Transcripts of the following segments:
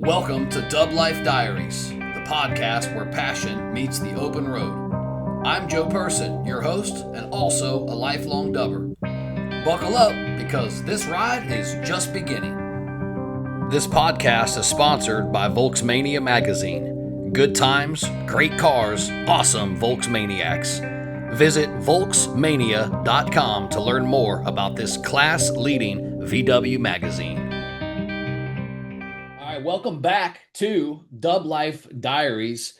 Welcome to DubLife Diaries, the podcast where passion meets the open road. I'm Joe Person, your host and also a lifelong dubber. Buckle up because this ride is just beginning. This podcast is sponsored by Volksmania magazine. Good times, great cars, awesome Volksmaniacs. Visit Volksmania.com to learn more about this class-leading VW magazine. All right, welcome back to DubLife Diaries.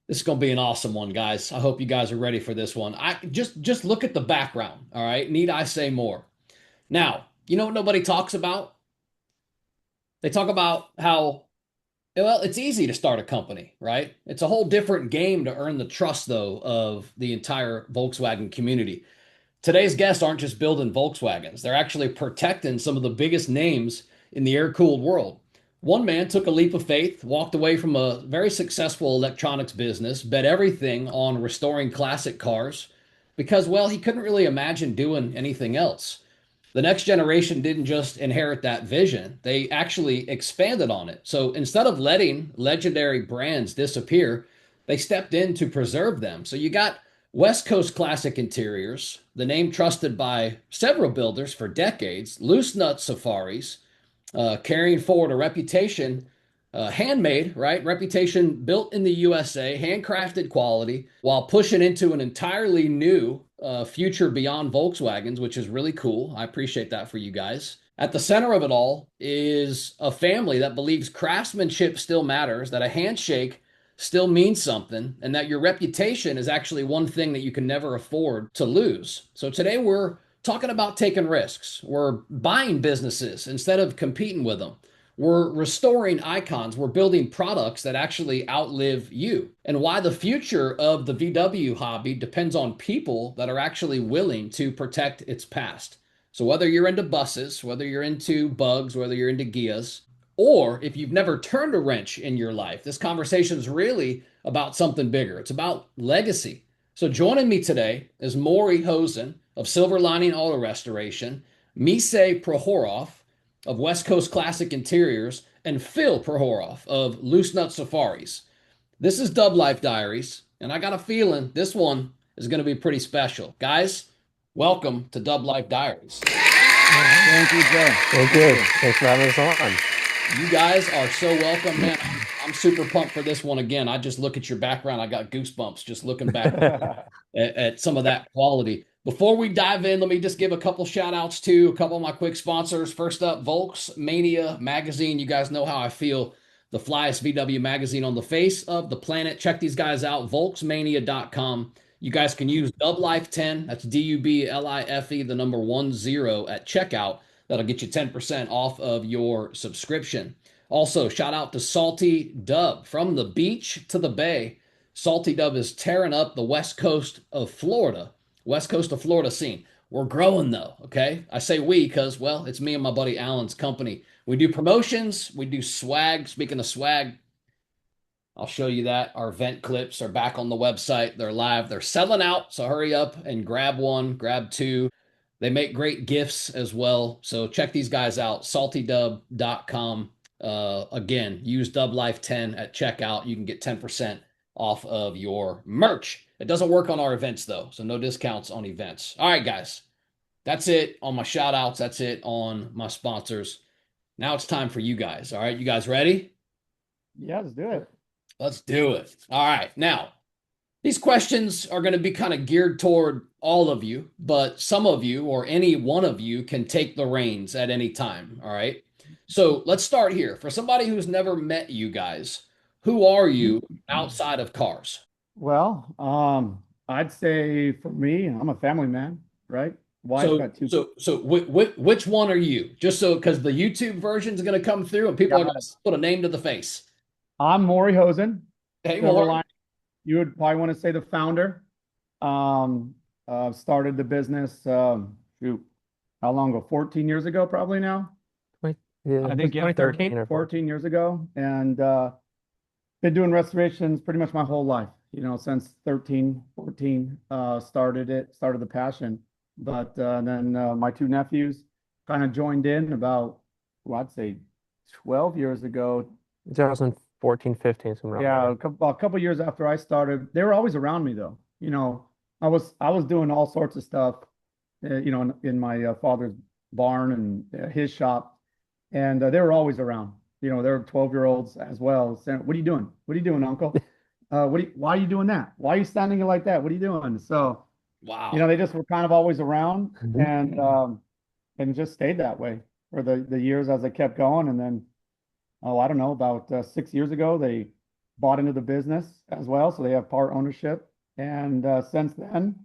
This is going to be an awesome one, guys. I hope you guys are ready for this one. I just look at the background, all right? Need I say more? Now, you know what nobody talks about? They talk about how, well, it's easy to start a company, right? It's a whole different game to earn the trust, though, of the entire Volkswagen community. Today's guests aren't just building Volkswagens. They're actually protecting some of the biggest names in the air-cooled world. One man took a leap of faith, walked away from a very successful electronics business, bet everything on restoring classic cars because, well, he couldn't really imagine doing anything else. The next generation didn't just inherit that vision, they actually expanded on it. So instead of letting legendary brands disappear, they stepped in to preserve them. So you got West Coast Classic Interiors, the name trusted by several builders for decades, Loose Nut Safaris, carrying forward a reputation, handmade, right? Reputation built in the USA, handcrafted quality, while pushing into an entirely new future beyond Volkswagens, which is really cool. I appreciate that for you guys. At the center of it all is a family that believes craftsmanship still matters, that a handshake still means something, and that your reputation is actually one thing that you can never afford to lose. So today we're talking about taking risks. We're buying businesses instead of competing with them. We're restoring icons. We're building products that actually outlive you. And why the future of the VW hobby depends on people that are actually willing to protect its past. So whether you're into buses, whether you're into bugs, whether you're into Gias, or if you've never turned a wrench in your life, this conversation is really about something bigger. It's about legacy. So joining me today is Morrie Hozen of Silver Lining Auto Restoration, Moisei Prohoroff of West Coast Classic Interiors, and Phil Prohoroff of Loose Nut Safaris. This is DubLife Diaries, and I got a feeling this one is going to be pretty special. Guys, welcome to DubLife Diaries. Thank you, Joe. Thank you. Thanks for having us on. You guys are so welcome, man. I'm super pumped for this one again. I just look at your background. I got goosebumps just looking back at some of that quality. Before we dive in, let me just give a couple shout outs to a couple of my quick sponsors. First up, Volksmania magazine. You guys know how I feel. The flyest VW magazine on the face of the planet. Check these guys out, Volksmania.com. You guys can use DubLife 10. That's DUBLIFE, the number 10 at checkout. That'll get you 10% off of your subscription. Also, shout out to Salty Dub. From the beach to the bay, Salty Dub is tearing up the West Coast of Florida scene. We're growing though, okay? I say we because, well, it's me and my buddy Alan's company. We do promotions, we do swag. Speaking of swag, I'll show you that. Our event clips are back on the website. They're live. They're selling out, so hurry up and grab one, grab two. They make great gifts as well. So check these guys out, saltydub.com. Again, use DubLife 10 at checkout. You can get 10% off of your merch. It doesn't work on our events though, so no discounts on events. All right, guys, that's it on my shout outs. That's it on my sponsors. Now it's time for you guys. All right, you guys ready? Yeah, let's do it. Let's do it. All right, now these questions are going to be kind of geared toward all of you, but some of you or any one of you can take the reins at any time. All right. So let's start here. For somebody who's never met you guys, who are you outside of cars? Well, I'd say for me, I'm a family man, right? Wife got two. So which one are you? Just so, because the YouTube version is going to come through and people are going to put a name to the face. I'm Morrie Hozen. Hey, Silver Morrie. Lining. You would probably want to say the founder. Started the business, how long ago? 14 years ago, probably now. Yeah, I think 2013 or 14 years ago. And been doing restorations pretty much my whole life, since 13, 14, started the passion. But then my two nephews kind of joined in about, well, I'd say 12 years ago 2014, 15, somewhere around Yeah, there. a couple years after I started, they were always around me though. I was doing all sorts of stuff, in my father's barn and his shop, and they were always around. They were 12-year-olds as well, saying, "What are you doing? What are you doing, Uncle? Why are you doing that? Why are you standing there like that? What are you doing?" So, Wow. they just were kind of always around, Mhm. and just stayed that way for the years as I kept going, and then. Oh, I don't know, about 6 years ago, they bought into the business as well, so they have part ownership. And since then,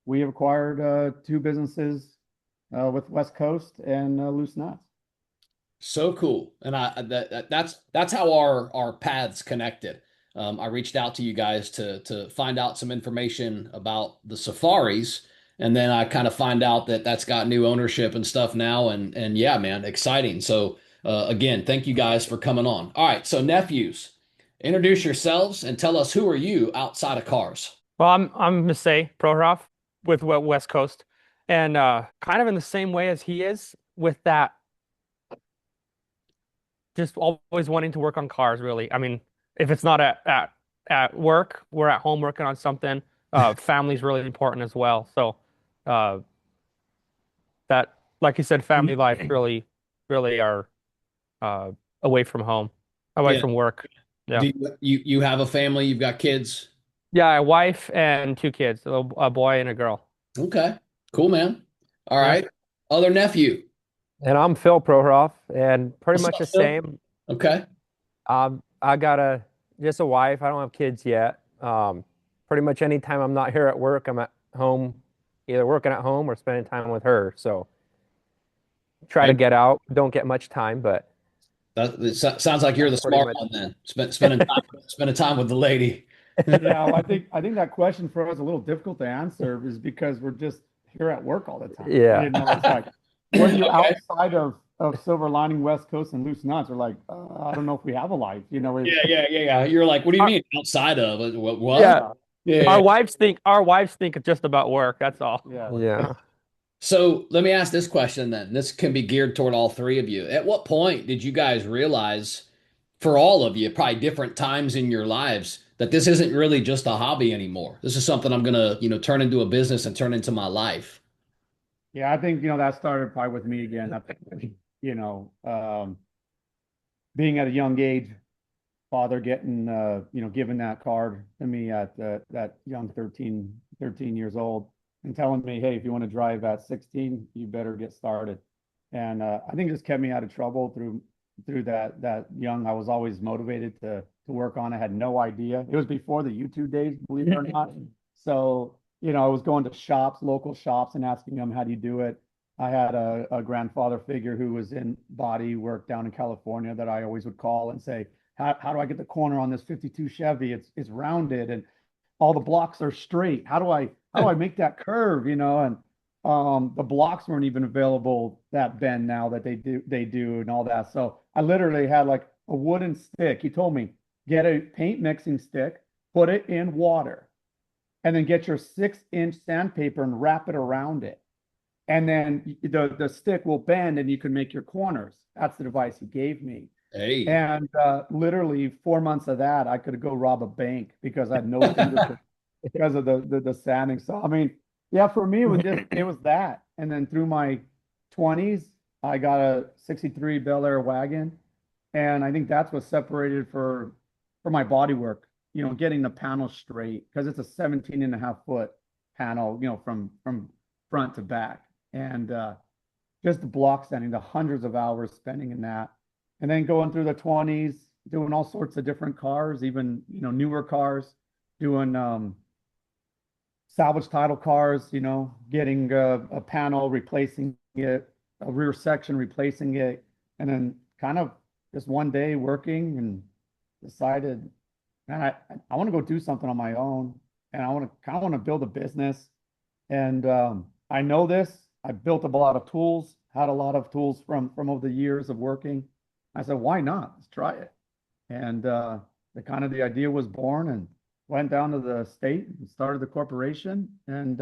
we have acquired two businesses with West Coast and Loose Nuts. So cool. And that's how our paths connected. I reached out to you guys to find out some information about the safaris, and then I kind of find out that that's got new ownership and stuff now. And yeah, man, exciting. So again, thank you guys for coming on. All right, so nephews, introduce yourselves and tell us who are you outside of cars. Well, I'm Moisei Prohoroff with West Coast, and kind of in the same way as he is with that, just always wanting to work on cars. Really, I mean, if it's not at work, we're at home working on something. Family's really important as well. So uh, that, like you said, family life really are uh, away from home, away Yeah. from work. Yeah, Do you have a family? You've got kids? yeah, a wife and two kids, a boy and a girl. Okay. Cool, man. All Yeah. right. Other nephew. And I'm Phil Prohoroff, and pretty What's much up, the Phil? same. Okay. I got just a wife. I don't have kids yet. Pretty much anytime I'm not here at work, I'm at home, either working at home or spending time with her. So try to Hey, get out. Don't get much time, but sounds like you're that's the pretty smart much. one then. Spending time with the lady. Yeah, well, I think that question for us is a little difficult to answer is because we're just here at work all the time. Yeah. It's like, what are you Okay. outside of Silver Lining, West Coast, and Loose Nuts? We're like, I don't know if we have a life. Yeah. You're like, what do you Our, mean outside of it? What? yeah, Yeah, Yeah. our wives think just about work. That's all. yeah. Yeah. So let me ask this question then. This can be geared toward all three of you. At what point did you guys realize, for all of you, probably different times in your lives, that this isn't really just a hobby anymore? This is something I'm gonna, turn into a business and turn into my life. Yeah, I think, that started probably with me again. I think, you know, um, being at a young age, father getting, giving that card to me at that young 13 years old and telling me, hey, if you want to drive at 16, you better get started. And I think it just kept me out of trouble through that young. I was always motivated to work on. I had no idea. It was before the YouTube days, believe it or not. So, I was going to shops, local shops, and asking them, how do you do it? I had a grandfather figure who was in body work down in California that I always would call and say, how do I get the corner on this 52 Chevy? It's rounded and all the blocks are straight. How do I make that curve? And the blocks weren't even available that bend now that they do and all that. So I literally had like a wooden stick. He told me, get a paint mixing stick, put it in water, and then get your 6-inch sandpaper and wrap it around it. And then the stick will bend and you can make your corners. That's the device he gave me. Hey. And literally 4 months of that, I could go rob a bank because I had no fingertips because of the sanding. So I mean, yeah, for me it was that. And then through my 20s, I got a 63 Bel Air wagon. And I think that's what separated for my body work, getting the panel straight because it's a 17 and a half foot panel, from front to back. And just the block sanding, the hundreds of hours spending in that. And then going through the 20s, doing all sorts of different cars, even, newer cars, doing salvage title cars, getting a panel, replacing it, a rear section, replacing it, and then kind of just one day working and decided, man, I want to go do something on my own, and I want to build a business. And I know this. I built up a lot of tools, had a lot of tools from over the years of working. I said, why not? Let's try it. And the idea was born, and went down to the state and started the corporation. And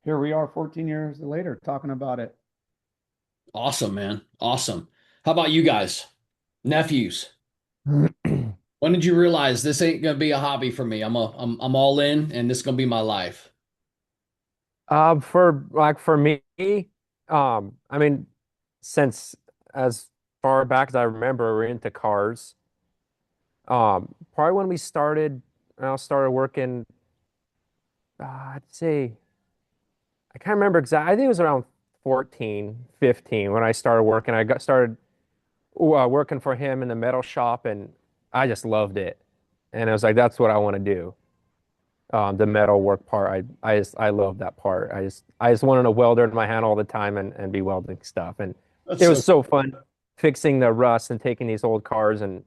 here we are 14 years later talking about it. Awesome, man. Awesome. How about you guys? Nephews. When did you realize this ain't gonna be a hobby for me? I'm all in, and this is gonna be my life. For me, I mean, since as far back as I remember, we're into cars. Probably when I started working, I'd say, I can't remember exactly. I think it was around 14, 15 when I started working. I got started working for him in the metal shop, and I just loved it. And I was like, that's what I want to do. The metal work part, I love that part. I just wanted a welder in my hand all the time and be welding stuff. And That's it so was so fun fixing the rust and taking these old cars and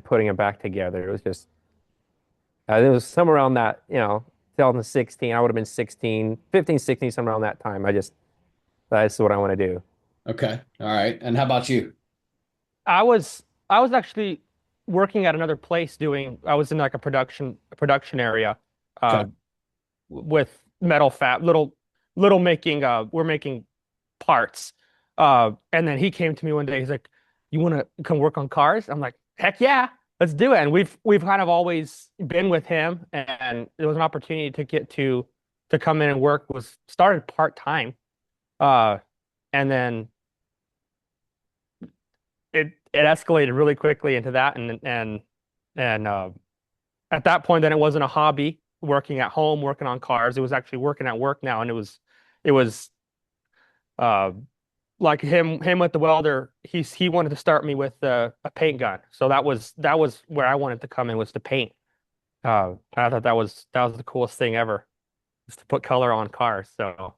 putting them back together. It was somewhere around that, 2016. I would have been 16, 15, 16, somewhere around that time. That's what I want to do. okay. All right. And how about you? I was actually working at another place I was in like a production area Okay. uh with metal fab little making we're making parts. And then he came to me one day, he's like, "You want to come work on cars?" I'm like, "Heck yeah, let's do it." And we've kind of always been with him, and it was an opportunity to get to come in and work was started part-time. Uh and then it escalated really quickly into that, and at that point then it wasn't a hobby working at home working on cars. It was actually working at work now, and it was uh like him with the welder. He wanted to start me with a paint gun, so that was where I wanted to come in, was to paint. I thought that was the coolest thing ever, is to put color on cars. So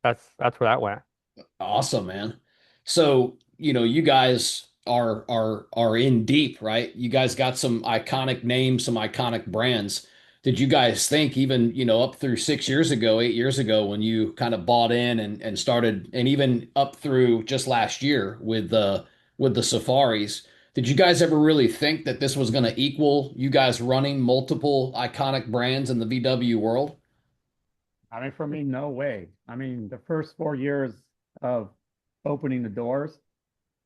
that's where that went. Awesome, man. So, you guys are in deep, right? You guys got some iconic names, some iconic brands. Did you guys think even, up through 6 years ago, 8 years ago, when you kind of bought in and started, and even up through just last year with the Safaris, did you guys ever really think that this was going to equal you guys running multiple iconic brands in the VW world? I mean, for me, no way. I mean, the first 4 years of opening the doors,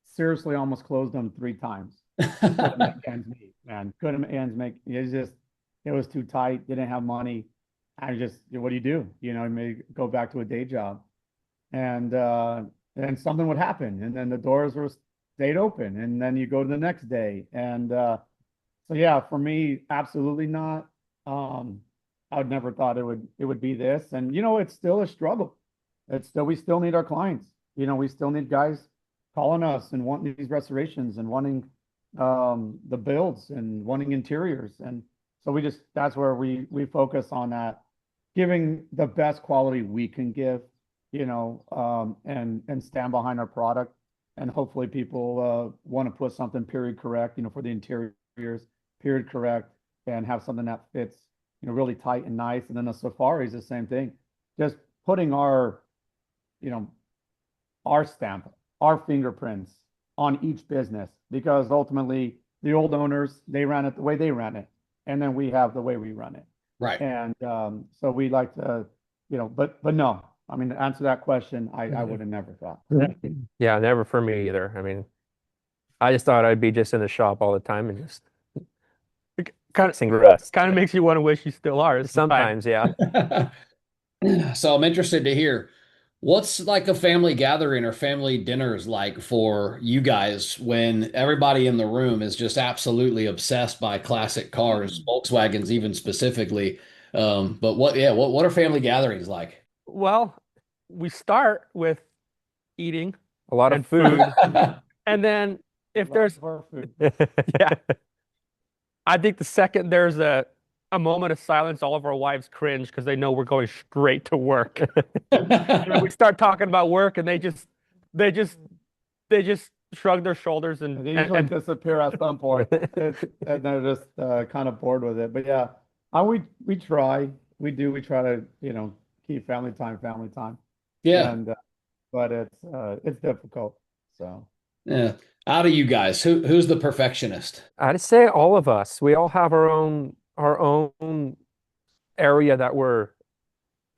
seriously almost closed them 3 times. Couldn't make ends meet, man. Couldn't ends make it was too tight, didn't have money. I just, what do you do? Maybe go back to a day job. And then something would happen, and then the doors were stayed open, and then you go to the next day. And so yeah, for me, absolutely not. Um, I would never thought it would be this. And it's still a struggle. We still need our clients. We still need guys calling us and wanting these restorations and wanting the builds and wanting interiors. And so that's where we focus on that, giving the best quality we can give, and stand behind our product. And hopefully people want to put something period correct, for the interiors, period correct, and have something that fits, really tight and nice. And then the Safari is the same thing. Just putting you know, our stamp, our fingerprints on each business, because ultimately the old owners, they ran it the way they ran it, and then we have the way we run it. Right. And so we like to, but no, I mean, to answer that question, I would have never thought. Yeah, never for me either. I mean, I just thought I'd be just in the shop all the time and just It kind fixing rust. kind of makes you want to wish you still are sometimes. Sometimes, yeah. So I'm interested to hear what's like a family gathering or family dinners like for you guys when everybody in the room is just absolutely obsessed by classic cars, Volkswagens even specifically. But what are family gatherings like? Well, we start with eating A lot of and food, food. and then if there's Our food. yeah, I think the second there's a moment of silence, all of our wives cringe because they know we're going straight to work. And then we start talking about work, and they just they just shrug their shoulders They usually disappear at some point, and they're just kind of bored with it. But yeah, we try, we try to keep family time, Yeah. and but it's difficult. So Yeah. Out of you guys, who's the perfectionist? I'd say all of us. We all have our own area that we're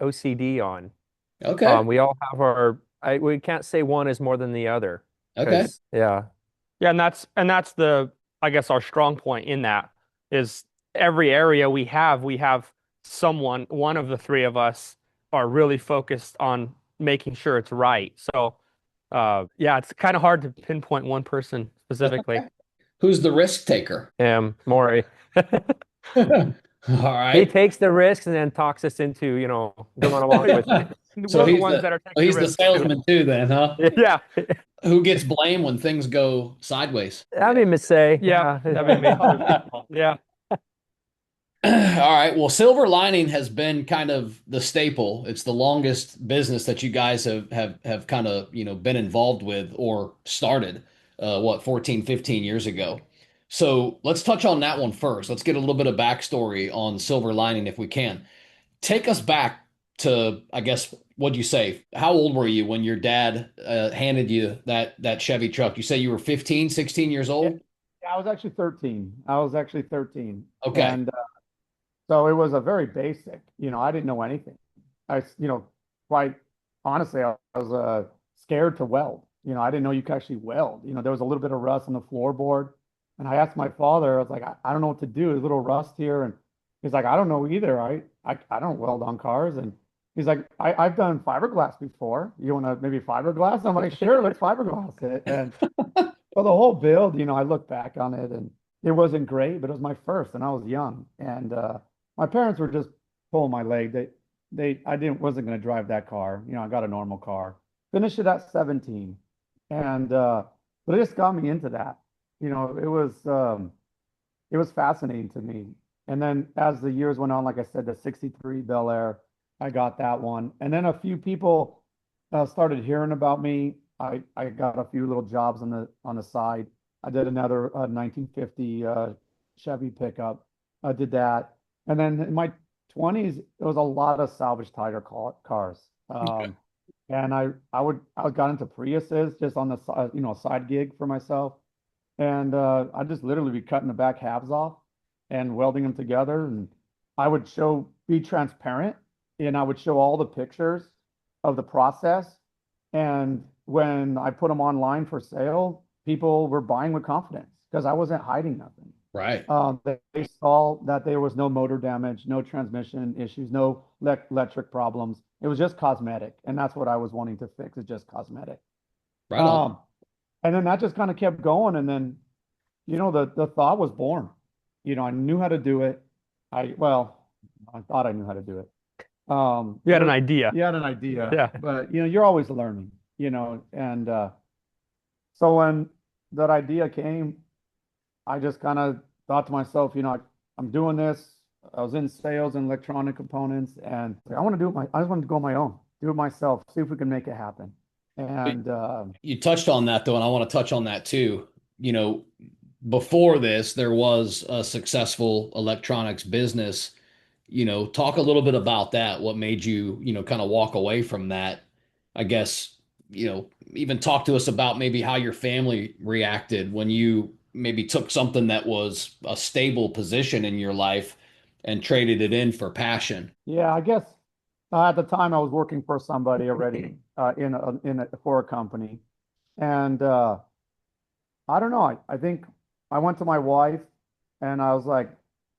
OCD on. Okay. We all have we can't say one is more than the other Okay. because yeah. yeah, and that's the I guess our strong point in that is every area we have someone, one of the three of us are really focused on making sure it's right. So, yeah, it's kind of hard to pinpoint one person specifically. Who's the risk taker? Morrie. All He right. takes the risks and then talks us into, going along with it. So We're the ones that are taking the he's the risk too. salesman too, then, huh? Yeah. Who gets blamed when things go sideways? I mean, Moisei. Yeah, that'd be me. Yeah. All right. Well, silver lining has been kind of the staple. It's the longest business that you guys have kind of, been involved with or started, 14, 15 years ago. So let's touch on that one first. Let's get a little bit of backstory on silver lining if we can. Take us back to, I guess, what'd you say? How old were you when your dad handed you that Chevy truck? You say you were 15, 16 years Yeah, old? I was actually 13. I was actually 13. Okay. And so it was a very basic, I didn't know anything. Quite honestly, I was scared to weld. I didn't know you could actually weld. There was a little bit of rust on the floorboard. And I asked my father, I was like, I don't know what to do. There's a little rust here. And he's like, I don't know either. I don't weld on cars. And he's like, I've done fiberglass before. You want to maybe fiberglass? I'm like, sure, let's fiberglass it. And so the whole build, I look back on it and it wasn't great, but it was my first and I was young. And my parents were just pulling my leg. Wasn't going to drive that car. I got a normal car. Finished it at 17. And but it just got me into that. It was fascinating to me. And then as the years went on, like I said, the 63 Bel Air, I got that one. And then a few people started hearing about me. I got a few little jobs on the side. I did another 1950 Chevy pickup. I did that. And then in my 20s, it was a lot of salvage tiger cars. Okay. And I got into Priuses just on the side, side gig for myself. And I just literally be cutting the back halves off and welding them together. And I would be transparent, and I would show all the pictures of the process. And when I put them online for sale, people were buying with confidence because I wasn't hiding nothing. Right. They saw that there was no motor damage, no transmission issues, no electric problems. It was just cosmetic, and that's what I was wanting to fix. It's just cosmetic. Right on. And then that just kind of kept going, and then the thought was born. I knew how to do it. I thought I knew how to do it. You had an idea. You had an idea, Yeah. but you're always learning. And so when that idea came, I just kind of thought to myself, I'm doing this. I was in sales and electronic components, and I want to do it. I just wanted to go on my own, do it myself, see if we can make it happen. And You touched on that though, and I want to touch on that too. Before this, there was a successful electronics business. Talk a little bit about that. What made you, kind of walk away from that? I guess, even talk to us about maybe how your family reacted when you maybe took something that was a stable position in your life and traded it in for passion. yeah, I guess at the time I was working for somebody already for a company, and I don't know. I think I went to my wife and I was like,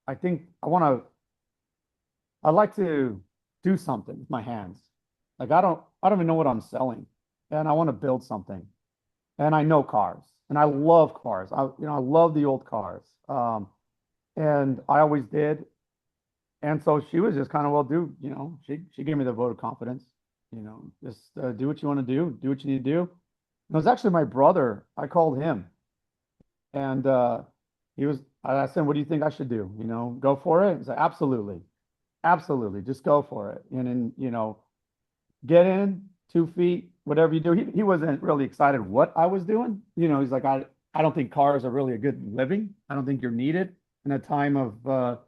I think I'd like to do something with my hands. Like I don't even know what I'm selling, and I want to build something. And I know cars, and I love cars. I love the old cars, and I always did. And so she was just kind of, well, do she gave me the vote of confidence. Just do what you want to do what you need to do. And it was actually my brother. I called him, and I asked him, what do you think I should do? Go for it. He said, absolutely, absolutely, just go for it. And then get in 2 feet, whatever you do. He wasn't really excited what I was doing. He's like, I don't think cars are really a good living. I don't think you're needed in a time of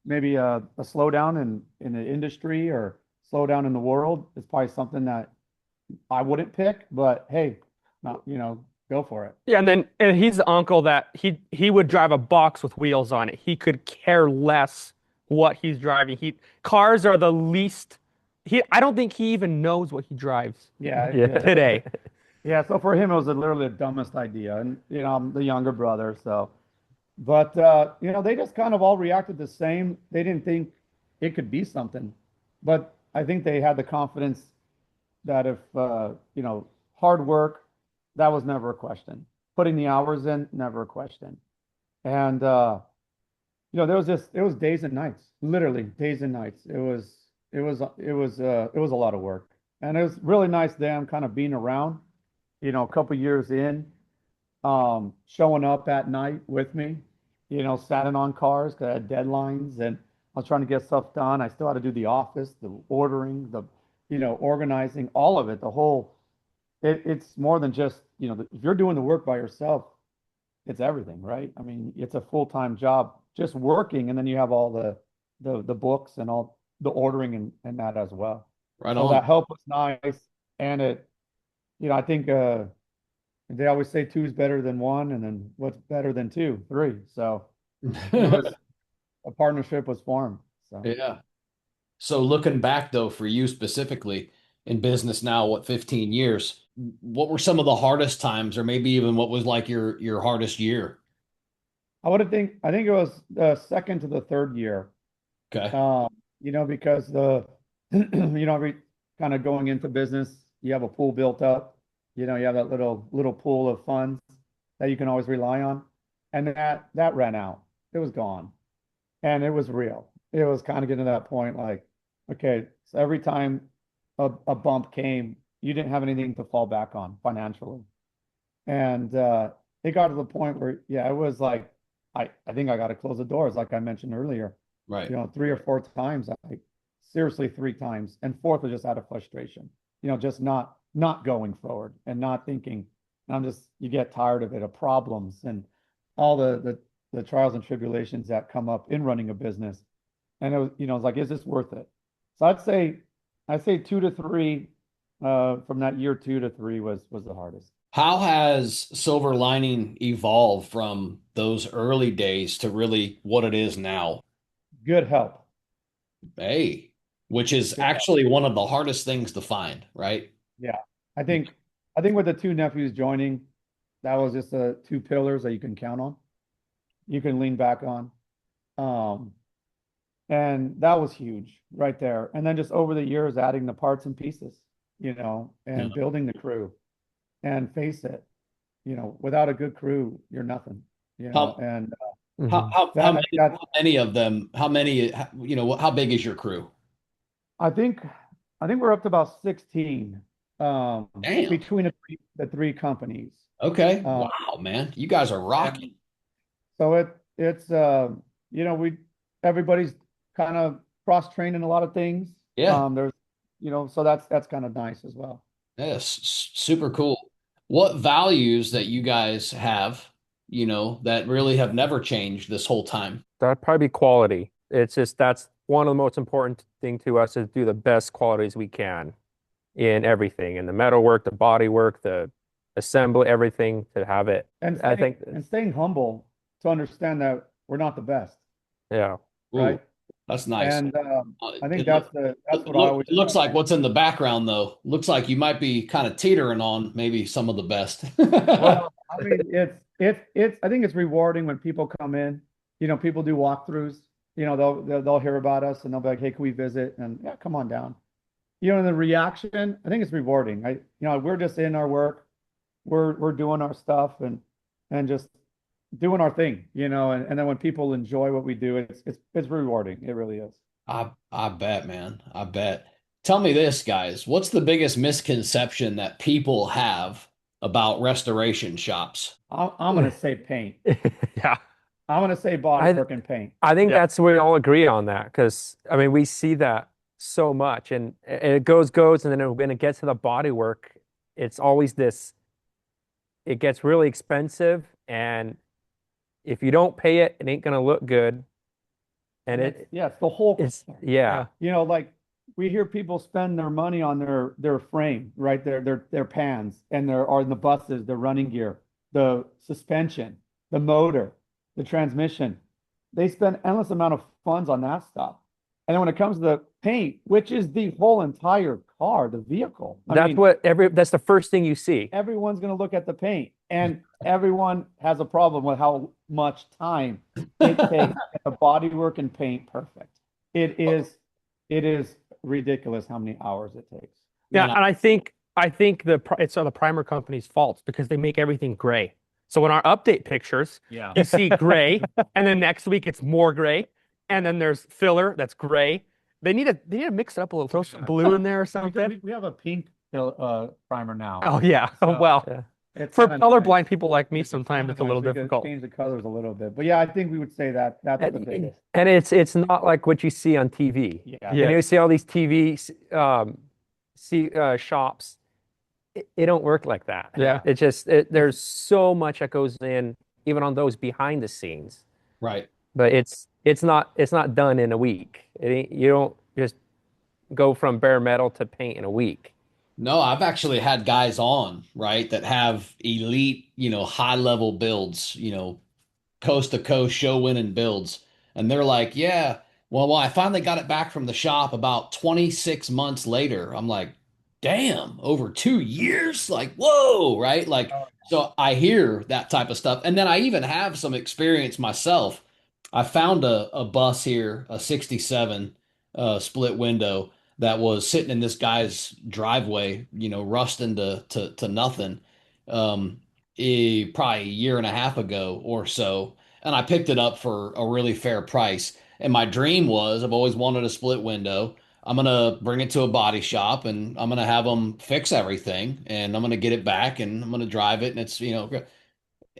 maybe a slowdown in the industry or slowdown in the world. It's probably something that I wouldn't pick, but hey, not, go for it. Yeah, and he's the uncle that he would drive a box with wheels on it. He could care less what he's driving. Cars are the least I don't think he even knows what he drives Yeah, Yeah. today. Yeah, so for him, it was literally the dumbest idea. And, I'm the younger brother. So, but, they just kind of all reacted the same. They didn't think it could be something. But I think they had the confidence that if, hard work, that was never a question. Putting the hours in, never a question. And, it was days and nights, literally days and nights. It was a lot of work. And it was really nice them kind of being around, a couple years in, showing up at night with me, standing on cars 'cause I had deadlines and I was trying to get stuff done. I still had to do the office, the ordering, organizing, all of it, it's more than just, if you're doing the work by yourself, it's everything, right? I mean, it's a full-time job just working, and then you have all the books and all the ordering and that as well. Right So on. that help was nice. And I think they always say two is better than one, and then what's better than two? Three. So it was a partnership was formed. So Yeah. So looking back though, for you specifically in business now, what, 15 years, what were some of the hardest times, or maybe even what was like your hardest year? I think it was the second to the third year. Okay. Because every kind of going into business, you have a pool built up. You have that little pool of funds that you can always rely on, and that ran out. It was gone, and it was real. It was kind of getting to that point, like, okay, so every time a bump came, you didn't have anything to fall back on financially, and it got to the point where, yeah, it was like, I think I got to close the doors, like I mentioned earlier. Right. 3 or 4 times, seriously 3 times, and fourth was just out of frustration. Just not going forward and not thinking. You get tired of it, of problems and all the trials and tribulations that come up in running a business. And it was, it's like, is this worth it? So I'd say 2 to 3, from that year 2 to 3 was the hardest. How has Silver Lining evolved from those early days to really what it is now? Good help. Hey, which is Good help. actually one of the hardest things to find, right? Yeah. I think I think with the two nephews joining, that was just the two pillars that you can count on. You can lean back on. Um, and that was huge right there. And then just over the years, adding the parts and pieces, Yeah. and building the crew. And face it, without a good crew, you're nothing, How and Mhm. how that I think many, that how many of them? How many? How big is your crew? I think I think we're up to about 16, Damn. between the three companies. Okay. Uh, Wow, man, you guys are and rocking. so it's we everybody's kind of cross trained in a lot of things. Yeah. There's so that's kind of nice as well. Yes. Super cool. What values that you guys have, that really have never changed this whole time? That'd probably be quality. It's just that's one of the most important thing to us is do the best qualities we can in everything, in the metalwork, the bodywork, the assembly, everything to have it. And I staying think, and staying humble to understand that we're not the best, yeah. right? Ooh, that's nice. And I think It, that's what I always it looks like what's in the background, though. Looks like you might be kind of teetering on maybe some of the best. well, I mean, I think it's rewarding when people come in. People do walkthroughs. They'll hear about us and they'll be like, "Hey, can we visit?" And yeah, come on down. And the reaction, I think it's rewarding. We're just in our work, we're doing our stuff and just doing our thing. And then when people enjoy what we do, it's rewarding. It really is. I bet, man. I bet. Tell me this, guys. What's the biggest misconception that people have about restoration shops? I'm gonna say paint. Yeah. I'm gonna say I bodywork and paint. I think Yeah. that's we all agree on that because I mean we see that so much and it goes and then when it gets to the body work, it's always this it gets really expensive and if you don't pay it, it ain't gonna look good. And It's the whole it's car. yeah. Like we hear people spend their money on their frame, right? Their pans and or the buses, the running gear, the suspension, the motor, the transmission. They spend endless amount of funds on that stuff. And then when it comes to the paint, which is the whole entire car, the vehicle, I That's mean, what that's the first thing you see. everyone's going to look at the paint, and everyone has a problem with how much time it takes to get the bodywork and paint perfect. It is ridiculous how many hours it takes. Yeah, Man, and I think it's the primer company's fault because they make everything gray. So in our update pictures, Yeah. you see gray, and then next week it's more gray, and then there's filler that's gray. They need to mix it up a little, throw some blue in there or something. We have a pink primer now. Oh yeah. So Well, Yeah. it's for kinda colorblind nice. people like me, sometimes it's a little We could difficult. change the colors a little bit, but yeah, I think we would say that that's the biggest. And it's not like what you see on TV. Yeah. And you see all these TV shops. It don't work like that. Yeah. It just there's so much that goes in, even on those behind the scenes. right. But it's not done in a week. You don't just go from bare metal to paint in a week. No, I've actually had guys on, right, that have elite, high level builds, coast to coast show winning builds. And they're like, yeah, well, I finally got it back from the shop about 26 months later. I'm like, damn, over 2 years? Like, whoa, right? Like, so I hear that type of stuff. And then I even have some experience myself. I found a bus here, a 67 split window that was sitting in this guy's driveway, rusting to nothing. Probably a year and a half ago or so, and I picked it up for a really fair price. And my dream was, I've always wanted a split window. I'm gonna bring it to a body shop and I'm gonna have them fix everything, and I'm gonna get it back and I'm gonna drive it, and it's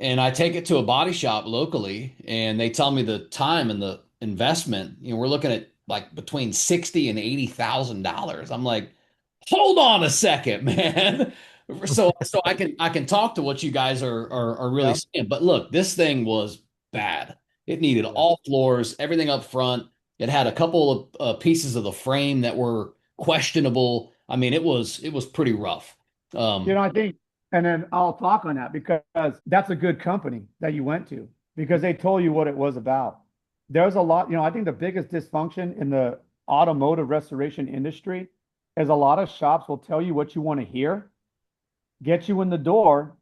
and I take it to a body shop locally, and they tell me the time and the investment. We're looking at like between 60 and $80,000. I'm like, hold on a second, man. So I can talk to what you guys are really Yeah. saying. But look, this thing was bad. It needed Yeah. all floors, everything up front. It had a couple of pieces of the frame that were questionable. I mean, it was pretty rough. I think, and then I'll talk on that because that's a good company that you went to because they told you what it was about. There's a lot, I think the biggest dysfunction in the automotive restoration industry is a lot of shops will tell you what you want to hear, get you in the door,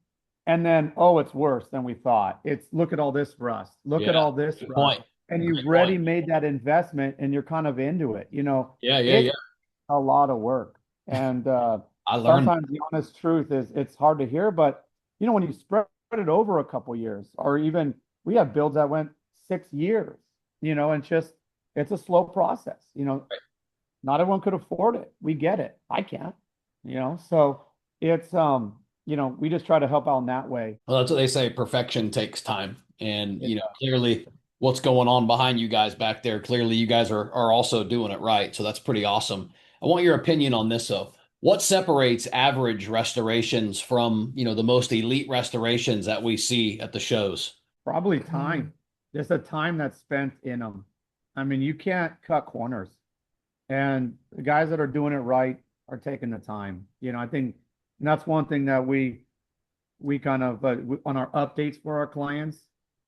and then, oh, it's worse than we thought. It's look at all this rust, look at Yeah, all this good rust. point. And Great you've already point. made that investment and you're kind of into it. Yeah, yeah, It's yeah. a lot of work. And I learned. sometimes the honest truth is it's hard to hear, but when you spread it over a couple years, or even we have builds that went 6 years, and it's a slow process. Not everyone could afford it. We get it. I can't, so it's we just try to help out in that way. Well, that's what they say. Perfection takes time. And, Yeah. clearly what's going on behind you guys back there, clearly you guys are also doing it right. So that's pretty awesome. I want your opinion on this, though. What separates average restorations from, the most elite restorations that we see at the shows? Probably time, just the time that's spent in them. I mean, you can't cut corners. And the guys that are doing it right are taking the time. I think that's one thing that we kind of on our updates for our clients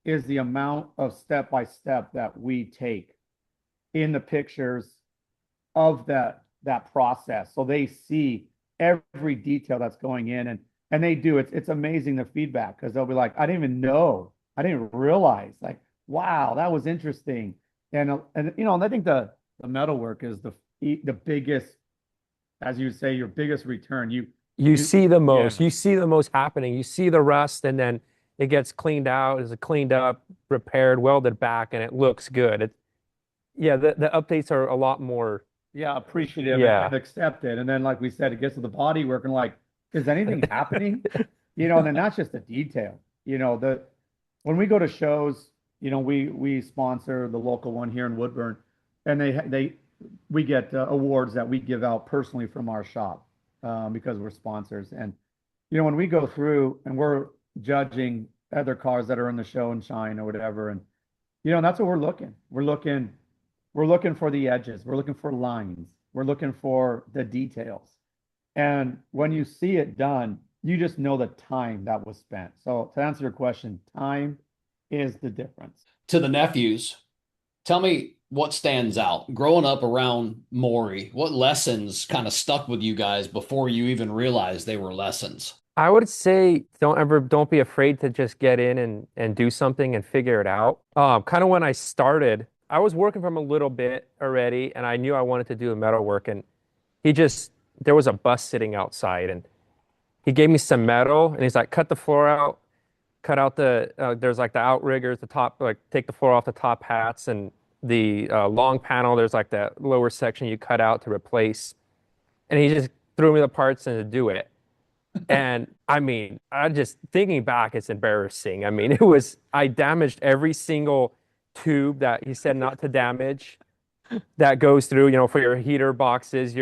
is the amount of step by step that we take in the pictures of that process, so they see every detail that's going in, and they do. It's amazing the feedback because they'll be like, I didn't even know, I didn't realize, like, wow, that was interesting. And and I think the metalwork is the biggest, as you say, your biggest return. You see the most. Yeah. You see the most happening. You see the rust, and then it gets cleaned out, is cleaned up, repaired, welded back, and it looks good. The updates are a lot more. appreciative Yeah. and accepted. And then, like we said, it gets to the body work and like, is anything happening? And then that's just the detail. When we go to shows, we sponsor the local one here in Woodburn, and we get awards that we give out personally from our shop because we're sponsors. And when we go through and we're judging other cars that are in the show and shine or whatever, and that's what we're looking. We're looking for the edges. We're looking for lines. We're looking for the details. And when you see it done, you just know the time that was spent. So to answer your question, time is the difference. To the nephews, tell me what stands out. Growing up around Morrie, what lessons kind of stuck with you guys before you even realized they were lessons? I would say don't be afraid to just get in and do something and figure it out. Kind of when I started, I was working from a little bit already, and I knew I wanted to do the metal work. And he just there was a bus sitting outside, and he gave me some metal, and he's like, cut the floor out, cut out there's like the outriggers, the top, like take the floor off the top hats, and the long panel. There's like that lower section you cut out to replace, and he just threw me the parts and to do it. And I mean, I just thinking back, it's embarrassing. I mean, I damaged every single tube that he said not to damage that goes through, for your heater boxes,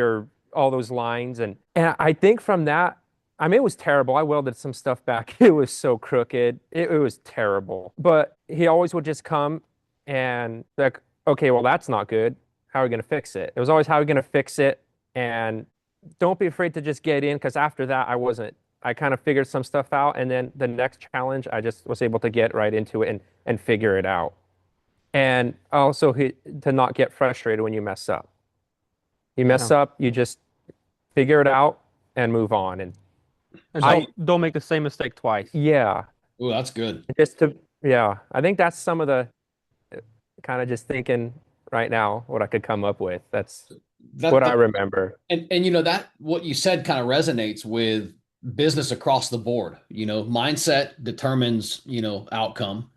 all those lines. And I think from that, I mean, it was terrible. I welded some stuff back. It was so crooked. It was terrible. But he always would just come and like, okay, well, that's not good. How are we going to fix it? It was always how are we going to fix it? And don't be afraid to just get in because after that, I kind of figured some stuff out. And then the next challenge, I just was able to get right into it and figure it out. And also to not get frustrated when you mess up. You mess Yeah. up, you just figure it out and move on. And And I, don't make the same mistake twice. yeah, Oh, that's good. yeah, I think that's some of the kind of just thinking right now what I could come up with. That's That, what I that remember. and that what you said kind of resonates with business across the board. Mindset determines, outcome.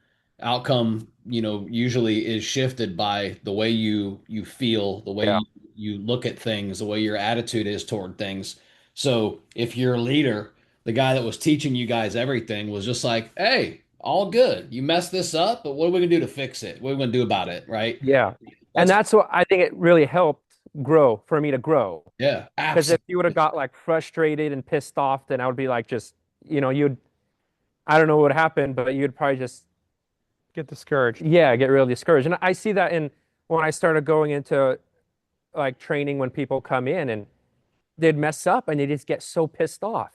Outcome, usually is shifted by the way you feel, the way Yeah, you look at things, the way your attitude is toward things. So if you're a leader, the guy that was teaching you guys everything was just like, hey, all good. You messed this up, but what are we gonna do to fix it? What are we gonna do about it? Right? yeah. And That's that's what I think it really helped grow for me to grow. yeah, Because if you would have absolutely. got like frustrated and pissed off, then I would be like just, I don't know what would happen, but you'd probably just Get discouraged. yeah, get really discouraged. And I see that in when I started going into like training when people come in and they'd mess up and they just get so pissed off.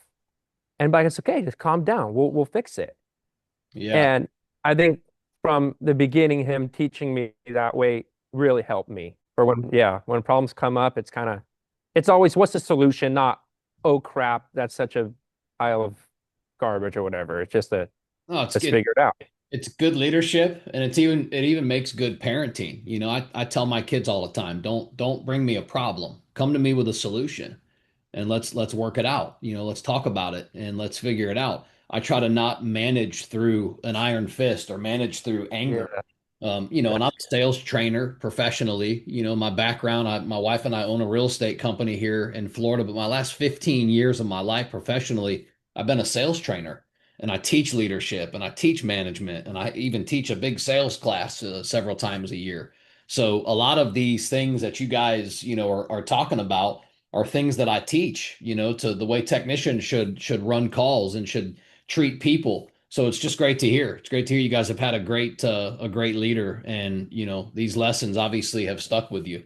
And like it's okay, just calm down. We'll fix it. Yeah. And I think from the beginning, him teaching me that way really helped me. For when problems come up, it's always what's the solution, not oh crap, that's such a pile of garbage or whatever. It's just No, it's let's good. figure it out. It's good leadership, and it even makes good parenting. I tell my kids all the time, don't bring me a problem. Come to me with a solution, and let's work it out. Let's talk about it and let's figure it out. I try to not manage through an iron fist or manage through anger. Yeah. And I'm a sales trainer professionally. My background, my wife and I own a real estate company here in Florida, but my last 15 years of my life professionally, I've been a sales trainer and I teach leadership and I teach management and I even teach a big sales class several times a year. So a lot of these things that you guys, are talking about are things that I teach, to the way technicians should run calls and should treat people. So it's just great to hear. It's great to hear you guys have had a great leader, and these lessons obviously have stuck with you.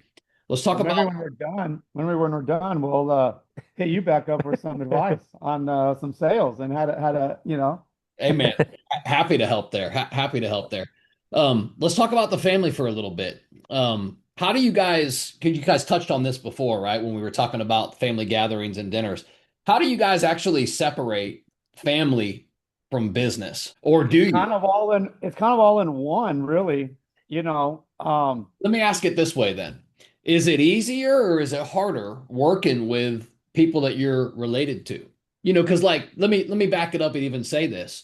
Let's talk Well, maybe about. when we're done, we'll hit you back up for some advice on some sales and how to. Hey man, happy to help there. Happy to help there. Let's talk about the family for a little bit. How do you guys? Because you guys touched on this before, right? When we were talking about family gatherings and dinners. How do you guys actually separate family from business, or do you? It's kind of all in one, really. You know, Let me ask it this way then. Is it easier or is it harder working with people that you're related to? Because like let me back it up and even say this.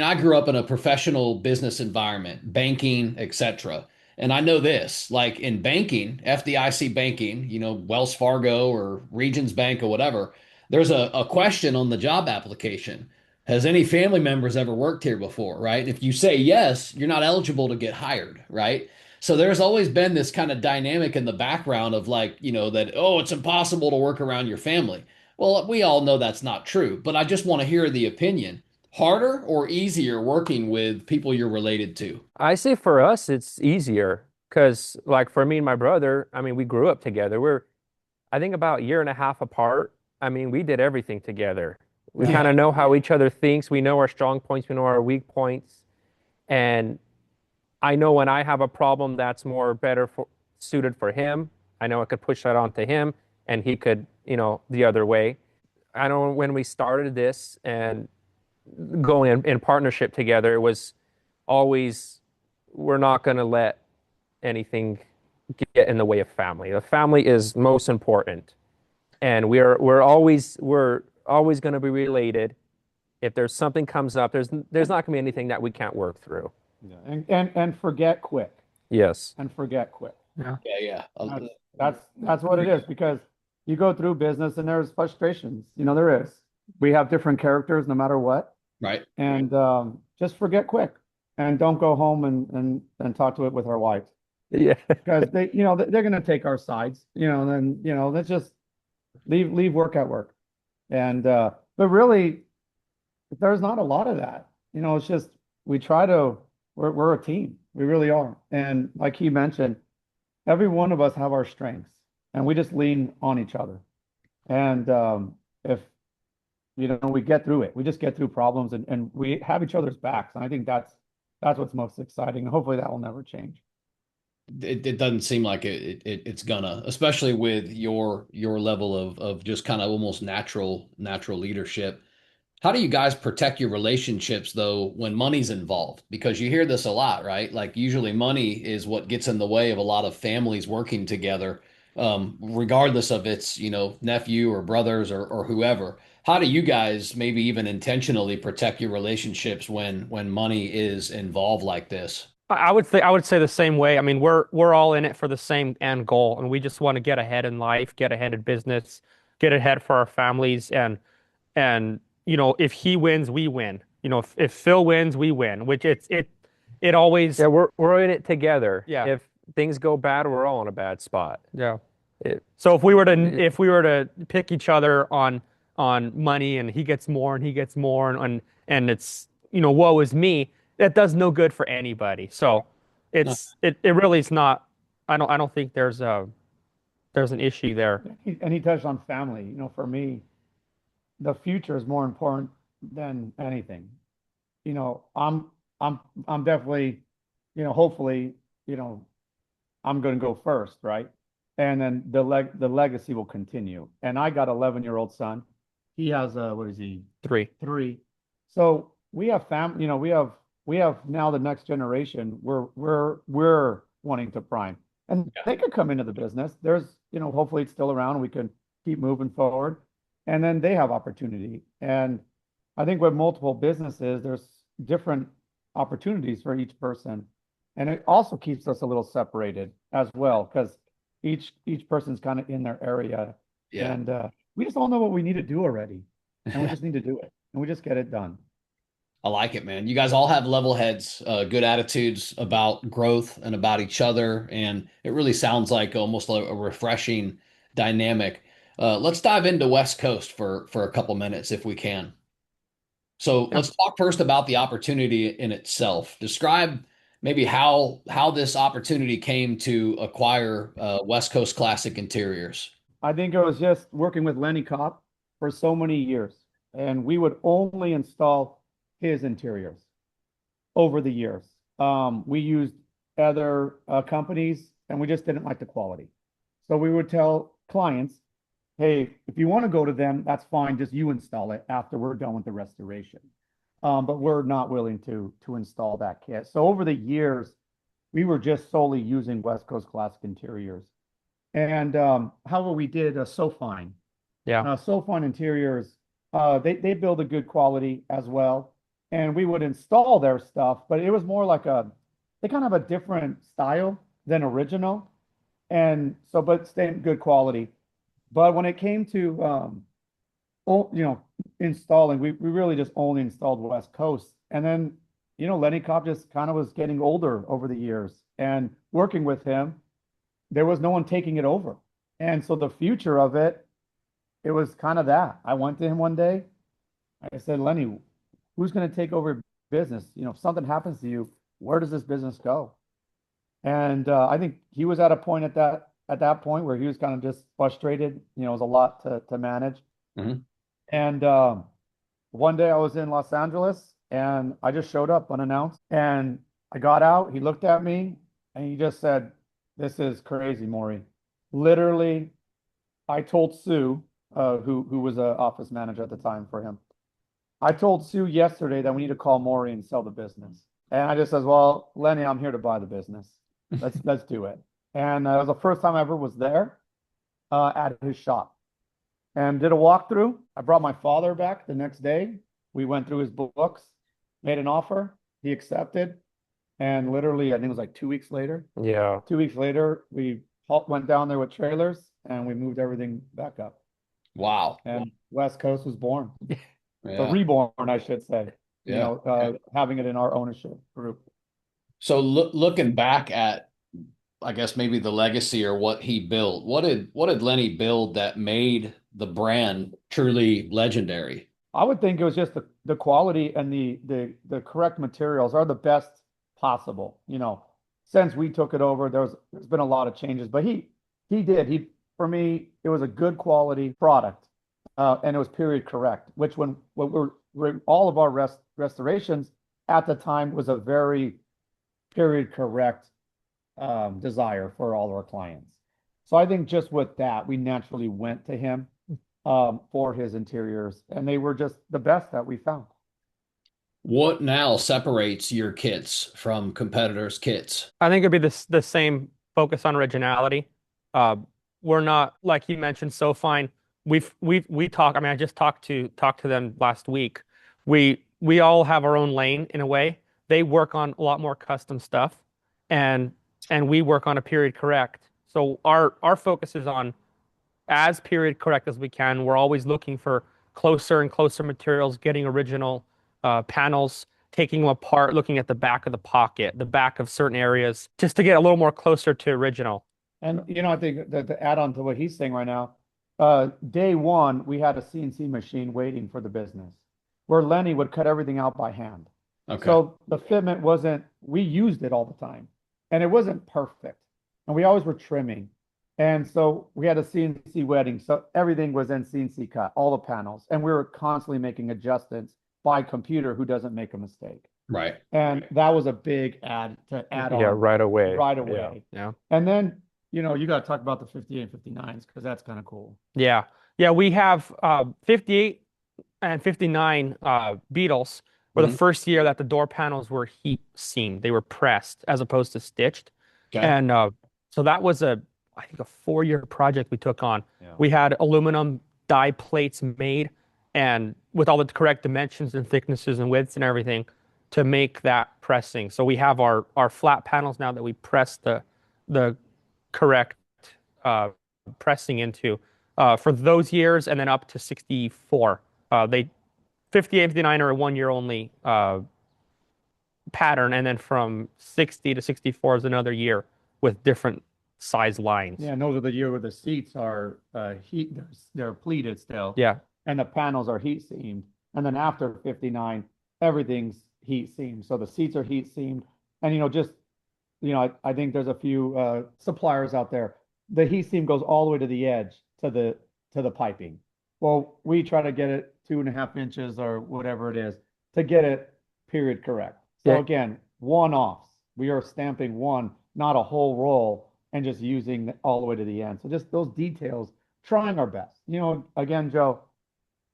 I grew up in a professional business environment, banking, etc. And I know this, like in banking, FDIC banking, Wells Fargo or Regions Bank or whatever, there's a question on the job application. Has any family members ever worked here before, right? If you say yes, you're not eligible to get hired, right? So there's always been this kind of dynamic in the background of like, that, oh, it's impossible to work around your family. Well, we all know that's not true, but I just want to hear the opinion. Harder or easier working with people you're related to? I say for us, it's easier because, like, for me and my brother, I mean, we grew up together. I think, about a year and a half apart. I mean, we did everything together. We Yeah. kind of know how each other thinks. We know our strong points. We know our weak points. And I know when I have a problem that's more better suited for him, I know I could push that onto him and he could, the other way. I know when we started this and going in partnership together, it was always, we're not going to let anything get in the way of family. The family is most important, and we're always going to be related. If there's something comes up, there's not going to be anything that we can't work through. Yeah. And forget quick. Yes. And forget quick. Yeah. Yeah, yeah. That's what it is, because you go through business and there's frustrations. There is. We have different characters no matter what. Right. And just forget quick, and don't go home and talk to it with our wives, Yeah. because they're going to take our sides. Then let's just leave work at work. And but really, there's not a lot of that. It's just we're a team. We really are. And like he mentioned, every one of us have our strengths, and we just lean on each other. And if we get through it, we just get through problems, and we have each other's backs. And I think that's what's most exciting. And hopefully that will never change. It doesn't seem like it's gonna, especially with your level of just kind of almost natural leadership. How do you guys protect your relationships though when money's involved? Because you hear this a lot, right? Like usually money is what gets in the way of a lot of families working together, regardless of its, nephew or brothers or whoever. How do you guys maybe even intentionally protect your relationships when money is involved like this? I would say the same way. I mean, we're all in it for the same end goal, and we just want to get ahead in life, get ahead in business, get ahead for our families, and if he wins, we win. If Phil wins, we win. Which it always. Yeah, we're in it together. Yeah. If things go bad, we're all in a bad spot. Yeah. It, So if we were to pick each other on money, and he gets more and he gets more, and it's woe is me, that does no good for anybody. So No. it really is not. I don't think there's an issue there. And he touched on family. For me, the future is more important than anything. I'm definitely, hopefully, I'm going to go first, right? And then the legacy will continue. And I got 11-year-old son. He has what is he? 3. 3. So we have family. We have now the next generation. We're wanting to prime, and they could come into the business. There's hopefully it's still around. We can keep moving forward, and then they have opportunity. And I think with multiple businesses, there's different opportunities for each person, and it also keeps us a little separated as well, because each person's kind of in their area. Yeah. And we just all know what we need to do already, and we just need to do it, and we just get it done. I like it, man. You guys all have level heads, good attitudes about growth and about each other, and it really sounds like almost a refreshing dynamic. Let's dive into West Coast for a couple minutes if we can. So let's talk first about the opportunity in itself. Describe maybe how this opportunity came to acquire West Coast Classic Interiors. I think it was just working with Lenny Kopp for so many years, and we would only install his interiors over the years. We used other companies, and we just didn't like the quality. So we would tell clients, hey, if you want to go to them, that's fine. Just you install it after we're done with the restoration. But we're not willing to install that kit. So over the years, we were just solely using West Coast Classic Interiors. And however, we did SoFine. Yeah. SoFine Interiors, they build a good quality as well. And we would install their stuff, but it was more like they kind of have a different style than original. And so, but staying good quality. But when it came to, installing, we really just only installed West Coast. And then, Lenny Kopp just kind of was getting older over the years, and working with him, there was no one taking it over. And so the future of it was kind of that. I went to him one day. I said, Lenny, who's going to take over business? If something happens to you, where does this business go? And I think he was at a point at that point where he was kind of just frustrated. It was a lot to manage. Mhm. And one day I was in Los Angeles, and I just showed up unannounced, and I got out, he looked at me and he just said, "This is crazy, Morrie." Literally, I told Sue, who was a office manager at the time for him. I told Sue yesterday that we need to call Morrie and sell the business. And I just says, "Well, Lenny, I'm here to buy the business. Let's do it." And it was the first time I ever was there at his shop and did a walkthrough. I brought my father back the next day. We went through his books, made an offer. He accepted. And literally, I think it was like 2 weeks later. Yeah. 2 weeks later, we went down there with trailers and we moved everything back up. Wow. And West Coast was born. The Yeah. reborn, I should say. Yeah. Having it in our ownership group. So looking back at, I guess maybe the legacy or what he built, what did Lenny build that made the brand truly legendary? I would think it was just the quality and the correct materials are the best possible. Since we took it over, there's been a lot of changes, but for me, it was a good quality product, and it was period correct. Which when all of our restorations at the time was a very period correct desire for all of our clients. So I think just with that, we naturally went to him for his interiors, and they were just the best that we found. What now separates your kits from competitors' kits? I think it'd be the same focus on originality. We're not, like you mentioned, so fine. We talk. I mean, I just talked to them last week. We all have our own lane in a way. They work on a lot more custom stuff, and we work on a period correct. So our focus is on as period correct as we can. We're always looking for closer and closer materials, getting original panels, taking them apart, looking at the back of the pocket, the back of certain areas, just to get a little more closer to original. And I think that to add on to what he's saying right now, day one we had a CNC machine waiting for the business, where Lenny would cut everything out by hand. Okay. So the fitment we used it all the time, and it wasn't perfect, and we always were trimming. And so we had a CNC wedding. So everything was in CNC cut, all the panels. And we were constantly making adjustments by computer who doesn't make a mistake. Right. And that was a big add on. Yeah, right away. Right away. Yeah. And then, you got to talk about the 58 and 59s because that's kind of cool. Yeah. Yeah, we have 58 and 59 Beetles were the first year that the door panels were heat seamed. They were pressed as opposed to stitched. Okay. And so that was I think a 4-year project we took on. Yeah. We had aluminum die plates made and with all the correct dimensions and thicknesses and widths and everything to make that pressing. So we have our flat panels now that we press the correct pressing into for those years and then up to 64. 58, 59 are a 1-year only pattern, and then from 60 to 64 is another year with different size lines. Yeah, and those are the year where the seats are they're pleated still. Yeah. And the panels are heat seamed. And then after 59, everything's heat seamed. So the seats are heat seamed. And I think there's a few suppliers out there. The heat seam goes all the way to the edge to the piping. Well, we try to get it 2.5 inches or whatever it is to get it period correct. So Yeah. again, one-offs. We are stamping one, not a whole roll, and just using all the way to the end. So just those details, trying our best. Again, Joe,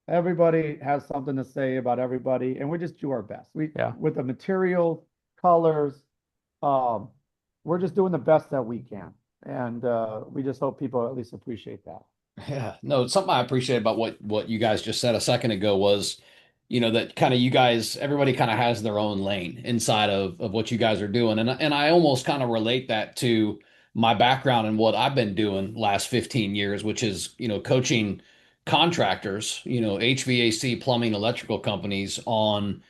everybody has something to say about everybody, and we just do our best. With the material, colors, we're just doing the best that we can. And we just hope people at least appreciate that. Yeah, no, something I appreciate about what you guys just said a second ago was, that kind of you guys, everybody kind of has their own lane inside of what you guys are doing. And I almost kind of relate that to my background and what I've been doing last 15 years, which is, coaching contractors, HVAC, plumbing, electrical companies on,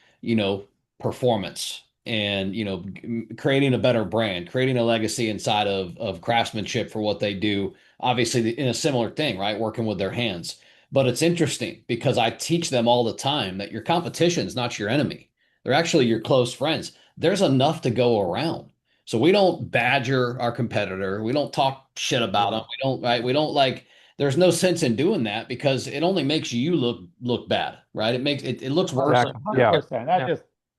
performance and, creating a better brand, creating a legacy inside of craftsmanship for what they do. Obviously, in a similar thing, right? Working with their hands. But it's interesting because I teach them all the time that your competition is not your enemy. They're actually your close friends. There's enough to go around. So we don't badger our competitor. We don't talk shit about them. We don't there's no sense in doing that because it only makes you look bad, right? It looks worse. Exactly. Yeah.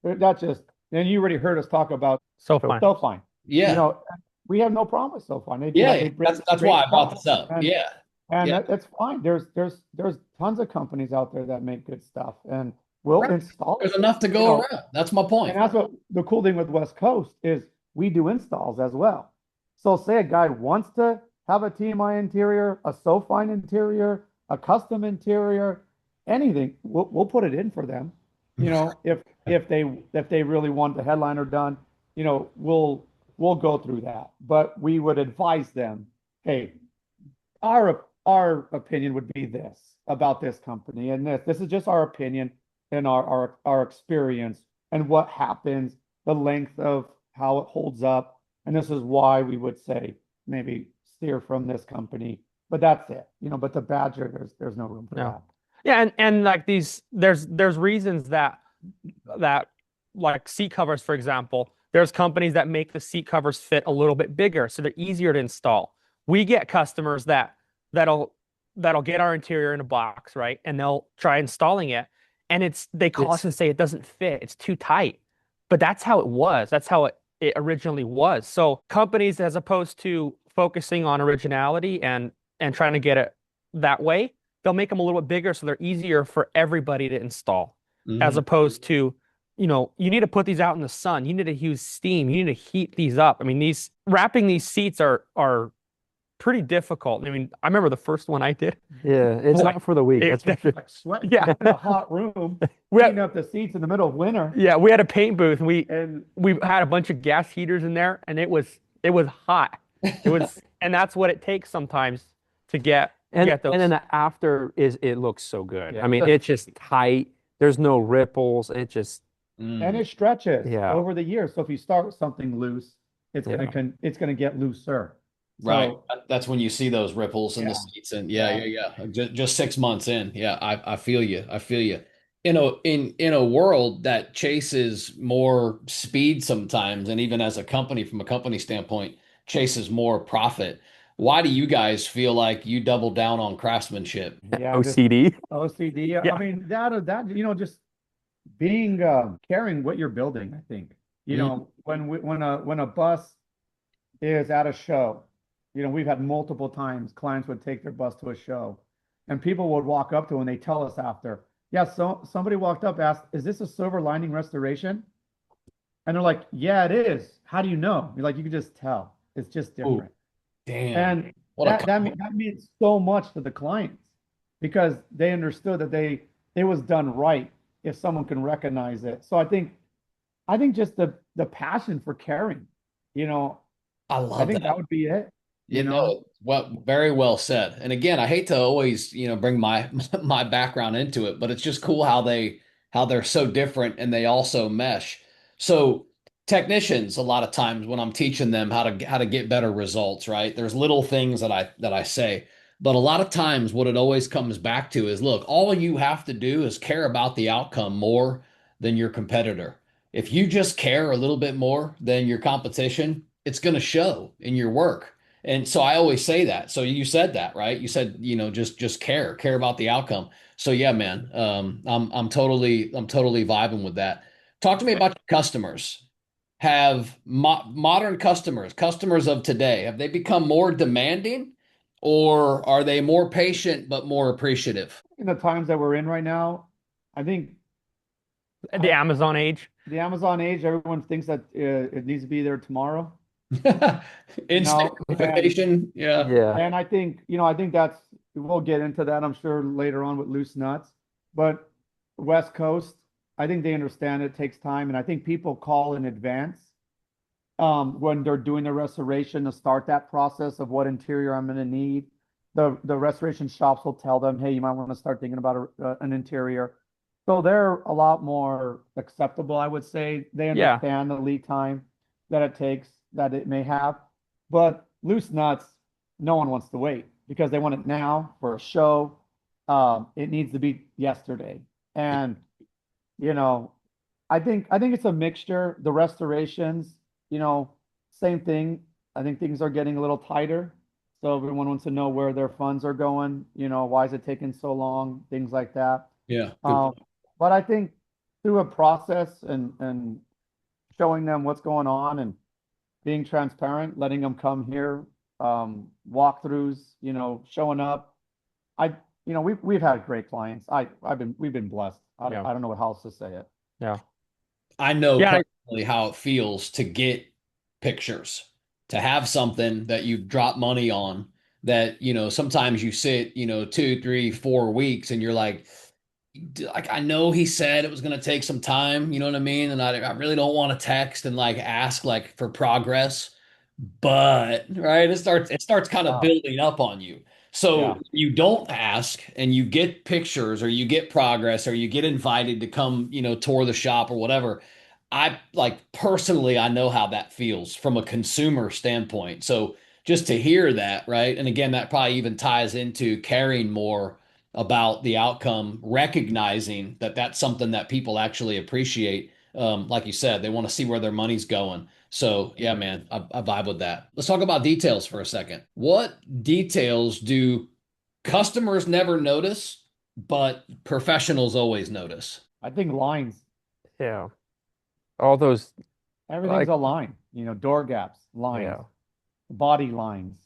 100%. And you already heard us talk about So So fine. So fine. You Yeah. know, we have no problem with so fine. Yeah. They bring That's great why I brought stuff, this up. and Yeah. Yeah. that's fine. There's tons of companies out there that make good stuff, and we'll Right. install There's it. enough to You go know, around. That's my and point. that's what the cool thing with West Coast is we do installs as well. So say a guy wants to have a TMI interior, a SoFine interior, a custom interior, anything, we'll put it in for them. You know, if they really want the headliner done, you know, we'll go through that. But we would advise them, hey, our opinion would be this about this company, and this is just our opinion and our experience and what happens, the length of how it holds up, and this is why we would say maybe steer from this company. But that's it, you know. But the Badger, there's no room for No. that. Yeah, and like there's reasons that like seat covers, for example, there's companies that make the seat covers fit a little bit bigger, so they're easier to install. We get customers that'll that'll get our interior in a box, right? And they'll try installing it, and they call us and say it doesn't fit, it's too tight. But that's how it was. That's how it originally was. So companies, as opposed to focusing on originality and trying to get it that way, they'll make them a little bit bigger so they're easier for everybody to install, as Mhm. opposed to, you need to put these out in the sun. You need to use steam. You need to heat these up. I mean, these wrapping these seats are pretty difficult. I mean, I remember the first one I did. yeah, it's Boy, not for the weak. it- That's for sure. Like sweating yeah, in a hot room, we heating had, up the seats in the middle of winter, yeah, we had a paint booth and and we had a bunch of gas heaters in there, and it was hot. It was, and that's what it takes sometimes to get And then those. the after it looks so good. yeah, I mean, it's just tight. There's no ripples. It just and Mm. it stretches yeah. over the years. So if you start with something loose, Yeah. it's gonna get looser. Right. So That's when you see those ripples in the yeah, seats. And yeah. yeah. Just 6 months in. Yeah, I feel you. I feel you. In a world that chases more speed sometimes, and even as a company, from a company standpoint, chases more profit. Why do you guys feel like you double down on craftsmanship? Yeah, just OCD. OCD. I Yeah, mean, that, you know, just being caring what you're building, I think. You Mm. know, when a bus is at a show, you know, we've had multiple times clients would take their bus to a show and people would walk up to and they tell us after, yeah, so somebody walked up, asked, is this a silver lining restoration? And they're like, yeah, it is. How do you know? You're like, you can just tell. It's just Oh, different. damn. And What a compliment. that means so much to the clients because they understood that it was done right if someone can recognize it. So I think just the passion for caring, you know, I I love think that that. would be it, you You know. know, well, very well said. And again, I hate to always, bring my my background into it, but it's just cool how they're so different and they also mesh. So technicians, a lot of times when I'm teaching them how to get better results, right? There's little things that I say, but a lot of times what it always comes back to is, look, all you have to do is care about the outcome more than your competitor. If you just care a little bit more than your competition, it's going to show in your work. And so I always say that. So you said that, right? You said, just care about the outcome. So yeah, man, I'm totally vibing with that. Talk to me about your customers. Have modern customers of today, have they become more demanding, or are they more patient but more appreciative? In the times that we're in right now, I think the I, Amazon age. the Amazon age, everyone thinks that it needs to be there tomorrow, you Instant know, gratification. Yeah. Yeah. and I think, you know, I think that's, we'll get into that, I'm sure, later on with loose nuts. But West Coast, I think they understand it takes time. And I think people call in advance when they're doing the restoration to start that process of what interior I'm going to need. The restoration shops will tell them, hey, you might want to start thinking about an interior. So they're a lot more acceptable, I would say. They Yeah, understand the lead time that it takes, that it may have. But loose nuts, no one wants to wait because they want it now for a show. It needs to be yesterday. And, you know, I think it's a mixture. The restorations, you know, same thing. I think things are getting a little tighter. So everyone wants to know where their funds are going, you know, why is it taking so long, things like that. Yeah. Good Um, point. but I think through a process and showing them what's going on and being transparent, letting them come here, walkthroughs, showing up. We've had great clients. We've been blessed. Yeah. I don't know what else to say it. Yeah. I know Yeah. personally how it feels to get pictures, to have something that you drop money on that, sometimes you sit, 2, 3, 4 weeks and you're like, I know he said it was going to take some time, you know what I mean? And I really don't want to text and like ask like for progress, but right, it starts kind of Wow. building up on you. Yeah. So you don't ask and you get pictures or you get progress or you get invited to come, tour the shop or whatever. I like personally, I know how that feels from a consumer standpoint. So just to hear that, right? And again, that probably even ties into caring more about the outcome, recognizing that that's something that people actually appreciate. Like you said, they want to see where their money's going. So yeah, man, I vibe with that. Let's talk about details for a second. What details do customers never notice, but professionals always notice? I think lines, Yeah. All those, everything's like, a line, door gaps, lines, yeah. body lines,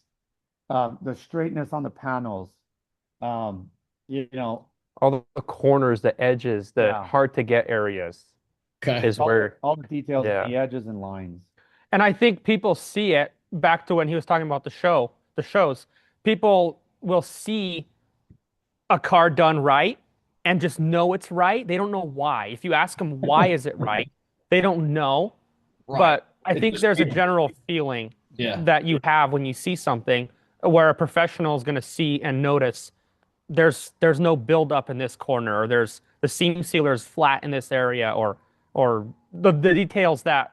the straightness on the panels, um, you know, All the corners, the edges, the yeah, hard to get areas Okay. is where, all the details of yeah. the edges and lines. And I think people see it back to when he was talking about the shows. People will see a car done right and just know it's right. They don't know why. If you ask them why is it right, they don't know. Right. But I It think just there's a feels. general feeling Yeah. that you have when you see something where a professional is going to see and notice there's no buildup in this corner, or there's the seam sealer is flat in this area, or the details that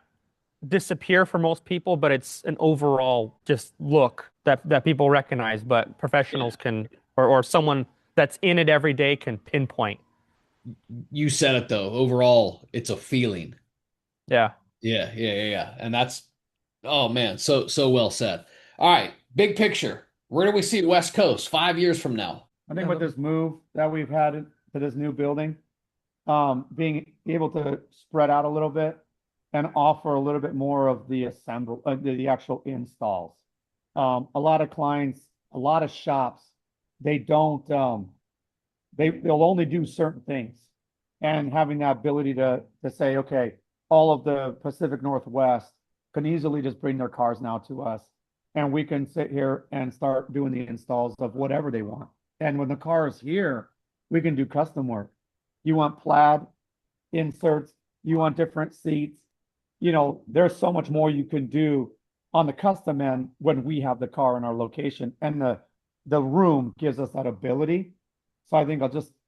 disappear for most people, but it's an overall just look that people recognize, but professionals can, or someone that's in it every day can pinpoint. You said it though. Overall, it's a feeling. Yeah. Yeah, yeah, yeah, yeah. And that's, oh man, so well said. All right, big picture. Where do we see West Coast 5 years from now? I think with this move that we've had to this new building, being able to spread out a little bit and offer a little bit more of the the actual installs. A lot of clients, a lot of shops, they don't, they'll only do certain things. And having that ability to say, okay, all of the Pacific Northwest can easily just bring their cars now to us, and we can sit here and start doing the installs of whatever they want. And when the car is here, we can do custom work. You want plaid inserts, you want different seats. There's so much more you can do on the custom end when we have the car in our location, and the room gives us that ability. So I think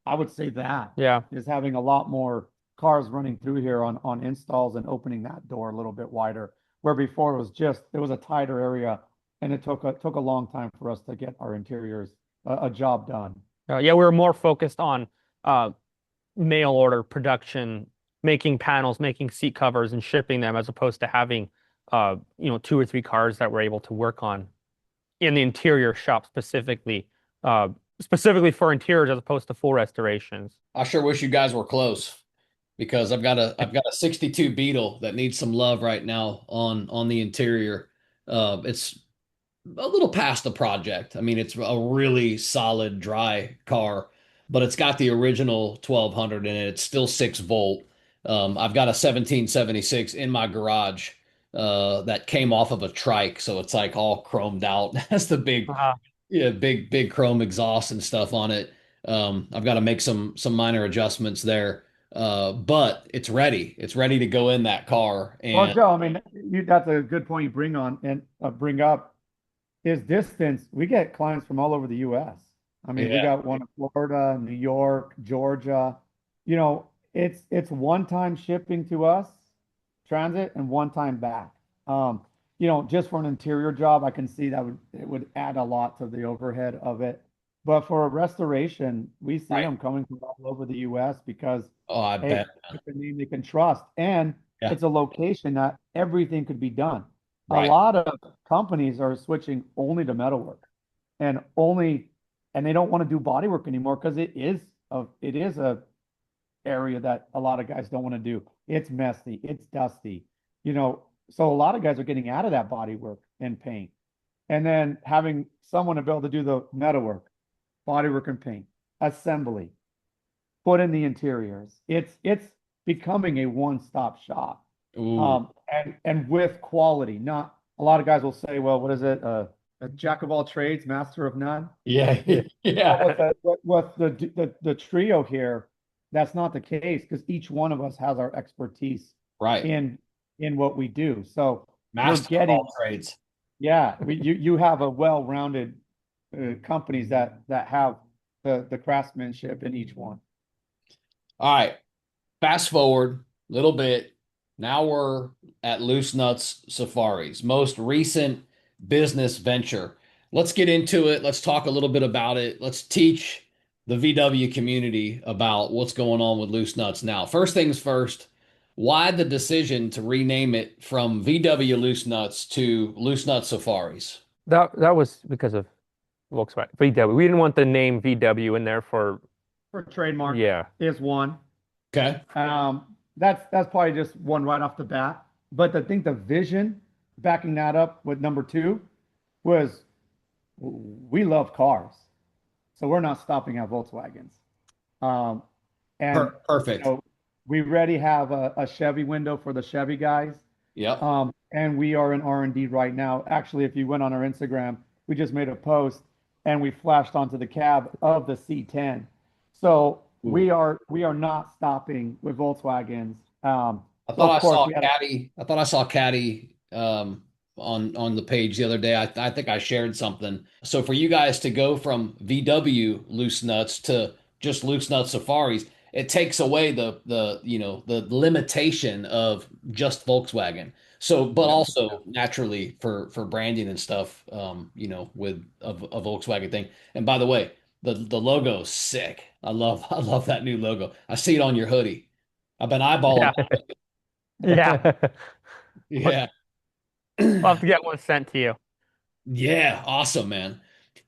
I would say that Yeah. is having a lot more cars running through here on installs and opening that door a little bit wider, where before it was a tighter area, and it took a long time for us to get our interiors a job done. Yeah, we were more focused on uh, mail order production, making panels, making seat covers, and shipping them, as opposed to having, 2 or 3 cars that we're able to work on in the interior shop specifically, specifically for interiors as opposed to full restorations. I sure wish you guys were close because I've got a 62 Beetle that needs some love right now on the interior. It's a little past the project. I mean, it's a really solid dry car, but it's got the original 1200 in it. It's still 6 volt. I've got a 1776 in my garage that came off of a trike, so it's like all chromed out. That's the big, Uh, yeah, big chrome exhaust and stuff on it. I've got to make some minor adjustments there, but it's ready. It's ready to go in that car, Well, and Joe, I mean, that's a good point you bring up is distance. We get clients from all over the U.S. I mean, we yeah, got one in Florida, New York, Georgia. It's one-time shipping to us, transit, and one-time back. Just for an interior job, I can see it would add a lot to the overhead of it. But for a restoration, we see right. them coming from all over the U.S. because, Oh, I hey, bet. it's a name they can trust, and Yeah, it's a location that everything could be done. A right. lot of companies are switching only to metalwork and only, and they don't want to do body work anymore because it is a area that a lot of guys don't want to do. It's messy, it's dusty. so a lot of guys are getting out of that body work and paint, and then having someone to be able to do the metalwork, body work and paint, assembly, put in the interiors. It's becoming a one-stop shop. Ooh. And with quality. Not a lot of guys will say, well, what is it? A jack of all trades, master of none. Yeah. But Yeah. with the trio here, that's not the case because each one of us has our expertise Right. in what we do. So we're Master of getting, all trades. yeah, you have a well-rounded companies that have the craftsmanship in each one. All right. Fast forward a little bit. Now we're at Loose Nuts Safaris, most recent business venture. Let's get into it. Let's talk a little bit about it. Let's teach the VW community about what's going on with Loose Nuts now. First things first, why the decision to rename it from VW Loose Nuts to Loose Nuts Safaris? That was because of Volkswagen VW. We didn't want the name VW in there for For trademark yeah. is one. Okay. That's probably just one right off the bat. But I think the vision backing that up with number two was we love cars, so we're not stopping at Volkswagens. Um, and Perfect. we already have a Chevy window for the Chevy guys. Yep. And we are in R&D right now. Actually, if you went on our Instagram, we just made a post and we flashed onto the cab of the C10. So we are not stopping with Volkswagens. I thought I of course, saw we had Caddy. I thought I saw Caddy on the page the other day. I think I shared something. So for you guys to go from VW Loose Nuts to just Loose Nuts Safaris, it takes away the limitation of just Volkswagen. So, but also naturally for branding and stuff, with a Volkswagen thing. And by the way, the logo's sick. I love that new logo. I see it on your hoodie. I've been eyeballing. Yeah. Yeah. Yeah. I'll have to get one sent to you. Yeah, awesome, man.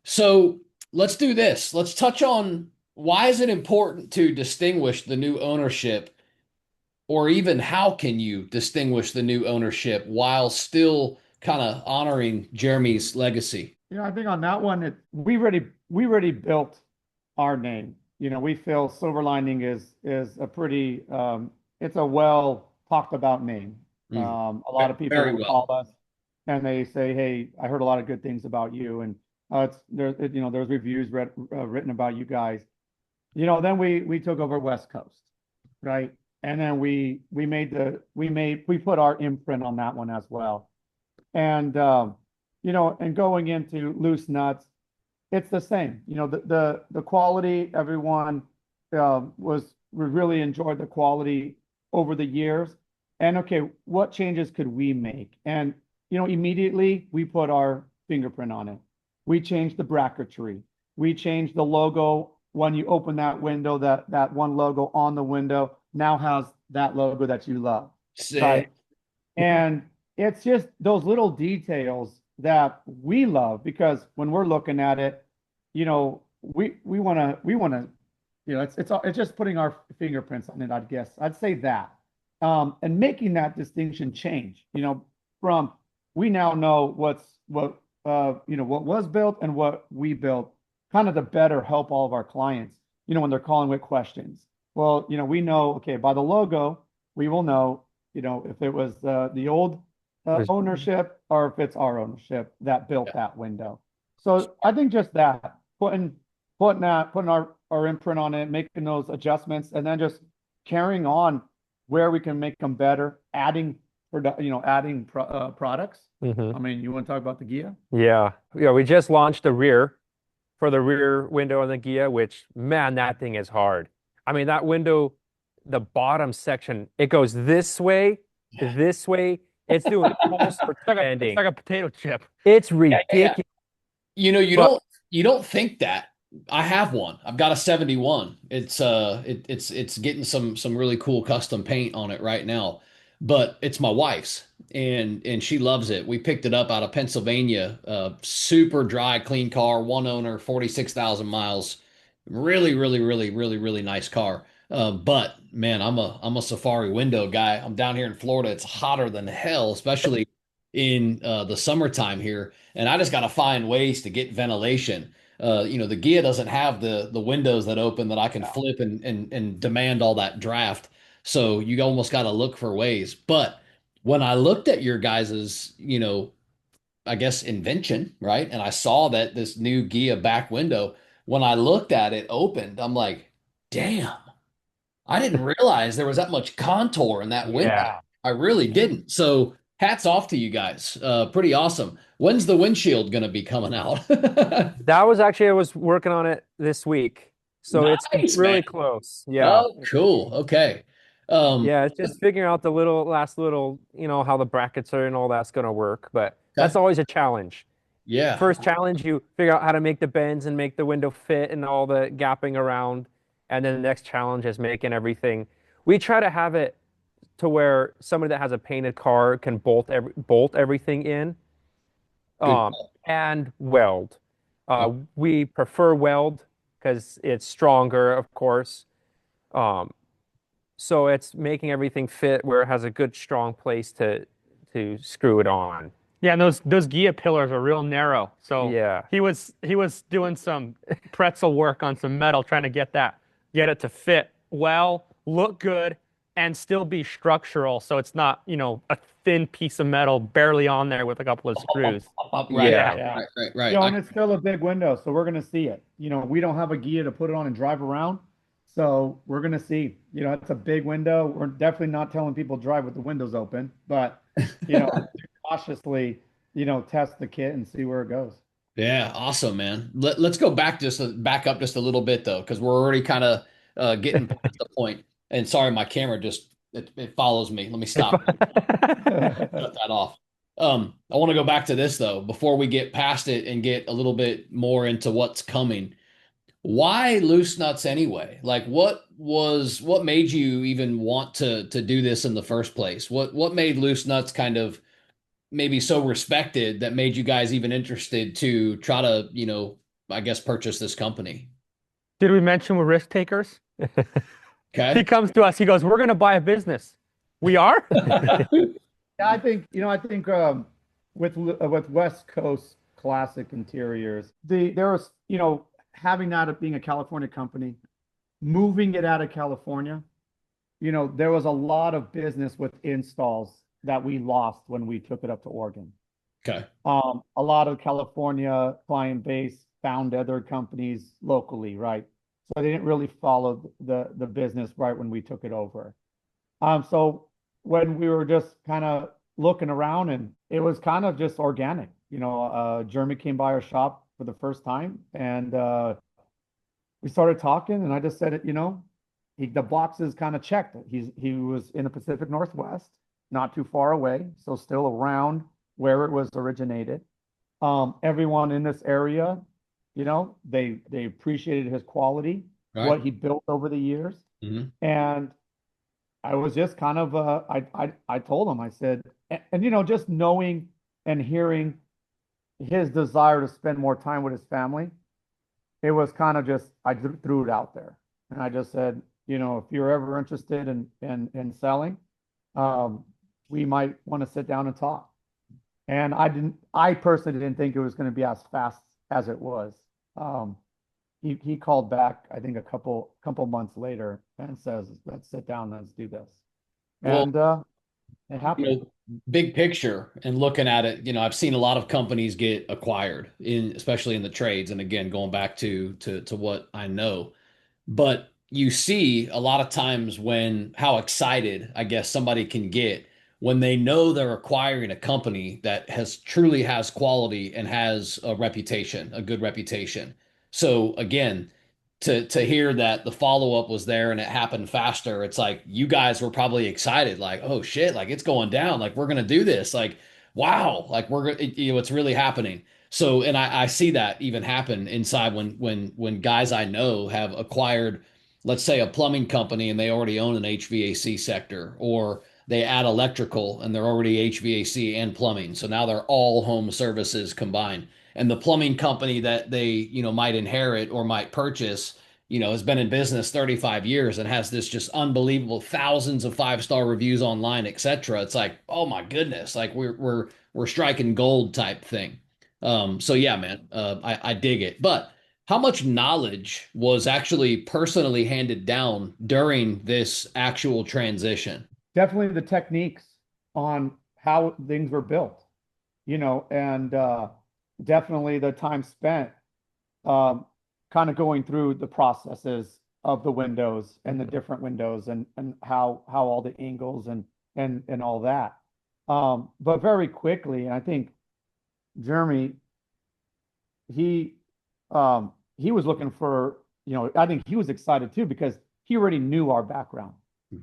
So let's do this. Let's touch on why is it important to distinguish the new ownership, or even how can you distinguish the new ownership while still kind of honoring Jeremy's legacy? I think on that one, we already built our name. We feel Silver Lining is a pretty it's a well talked about name. Mm, A lot of people very will call well. us and they say, "Hey, I heard a lot of good things about you," and there's reviews written about you guys. Then we took over West Coast, right? And then we put our imprint on that one as well. And and going into Loose Nuts, it's the same. The quality, everyone we really enjoyed the quality over the years. And okay, what changes could we make? And immediately we put our fingerprint on it. We changed the bracketry. We changed the logo. When you open that window, that one logo on the window now has that logo that you love, Sick. right? And it's just those little details that we love because when we're looking at it, we want to, it's just putting our fingerprints on it, I guess. I'd say that. And making that distinction change, from we now know what was built and what we built, kind of to better help all of our clients, when they're calling with questions. Well, we know, okay, by the logo, we will know, if it was the old ownership or if it's our ownership that built that window. So I think just that, putting our imprint on it, making those adjustments, and then just carrying on where we can make them better, adding products. Mhm. I mean, you want to talk about the Gia? Yeah. Yeah, we just launched the rear for the rear window on the Gia, which, man, that thing is hard. I mean, that window, the bottom section, it goes this way, this way. It's doing pulse for It's like a potato chip. It's Yeah. ridiculous. You don't think that. I have one. I've got a 71. It's getting some really cool custom paint on it right now. But it's my wife's and she loves it. We picked it up out of Pennsylvania. Super dry, clean car, one owner, 46,000 miles. Really, really, really, really, really nice car. But man, I'm a Safari window guy. I'm down here in Florida. It's hotter than hell, especially in the summertime here. And I just got to find ways to get ventilation. The Gia doesn't have the windows that open that I can flip and demand all that draft. So you almost got to look for ways. But when I looked at your guys's, I guess invention, right? And I saw that this new Gia back window, when I looked at it opened, I'm like, damn, I didn't realize there was that much contour in that window. Yeah. I really didn't. So hats off to you guys. Pretty awesome. When's the windshield going to be coming out? That was actually, I was working on it this week. So it's Nice, man. really close. Yeah. Oh, cool. Okay. Um, Yeah, it's just figuring out the last little, how the brackets are and all that's going to work. But that's okay. always a challenge. Yeah. First challenge, you figure out how to make the bends and make the window fit and all the gapping around. And then the next challenge is making everything. We try to have it to where somebody that has a painted car can bolt everything in, Good. and weld. Oh, We prefer weld because it's stronger, of course. Um, so it's making everything fit where it has a good strong place to screw it on. Yeah, and those Gia pillars are real narrow. So Yeah. he was doing some pretzel work on some metal, trying to get it to fit well, look good, and still be structural. So it's not, a thin piece of metal barely on there with a couple of screws. right, Yeah. Yeah. right. And it's still a big window, so we're gonna see it. We don't have a Gia to put it on and drive around, so we're gonna see. It's a big window. We're definitely not telling people drive with the windows open, but cautiously, test the kit and see where it goes. Yeah, awesome, man. Let's go back up just a little bit though, because we're already kind of getting past the point. And sorry, my camera just it follows me. Let me stop. Shut that off. I want to go back to this though before we get past it and get a little bit more into what's coming. Why loose nuts anyway? Like, what made you even want to do this in the first place? What made loose nuts kind of maybe so respected that made you guys even interested to try to, I guess purchase this company? Did we mention we're risk takers? He Okay. comes to us, he goes, "We're going to buy a business." We are? Yeah, I think with West Coast classic interiors, there was having that of being a California company, moving it out of California, there was a lot of business with installs that we lost when we took it up to Oregon. Okay. A lot of California client base found other companies locally, right? So they didn't really follow the business right when we took it over. So when we were just kind of looking around, and it was kind of just organic, Jeremy came by our shop for the first time, and we started talking, and I just said, the boxes kind of checked. He was in the Pacific Northwest, not too far away, so still around where it was originated. Everyone in this area, they appreciated his quality, All right. what he built over the years. Mhm. And I was just kind of I told him, I said, and just knowing and hearing his desire to spend more time with his family, it was kind of just I threw it out there. And I just said, if you're ever interested in selling, we might want to sit down and talk. And I personally didn't think it was going to be as fast as it was. Um, he called back, I think a couple months later, and says, "Let's sit down, let's do this." Well, And it happened. big picture and looking at it, I've seen a lot of companies get acquired especially in the trades. And again, going back to what I know, but you see a lot of times when how excited I guess somebody can get when they know they're acquiring a company that truly has quality and has a reputation, a good reputation. So again, to hear that the follow-up was there and it happened faster, it's like you guys were probably excited, like, oh shit, like it's going down, like we're gonna do this, like wow, like it's really happening. So, and I see that even happen inside when guys I know have acquired, let's say, a plumbing company and they already own an HVAC sector, or they add electrical and they're already HVAC and plumbing. So now they're all home services combined. And the plumbing company that they, might inherit or might purchase has been in business 35 years and has this just unbelievable thousands of five-star reviews online, etc. It's like, oh my goodness, like we're striking gold type thing. So yeah, man, I dig it. But how much knowledge was actually personally handed down during this actual transition? Definitely the techniques on how things were built, and definitely the time spent um, kind of going through the processes of the windows and the different windows and how all the angles and all that. But very quickly, and I think Jeremy, he he was looking for, I think he was excited too because he already knew our background.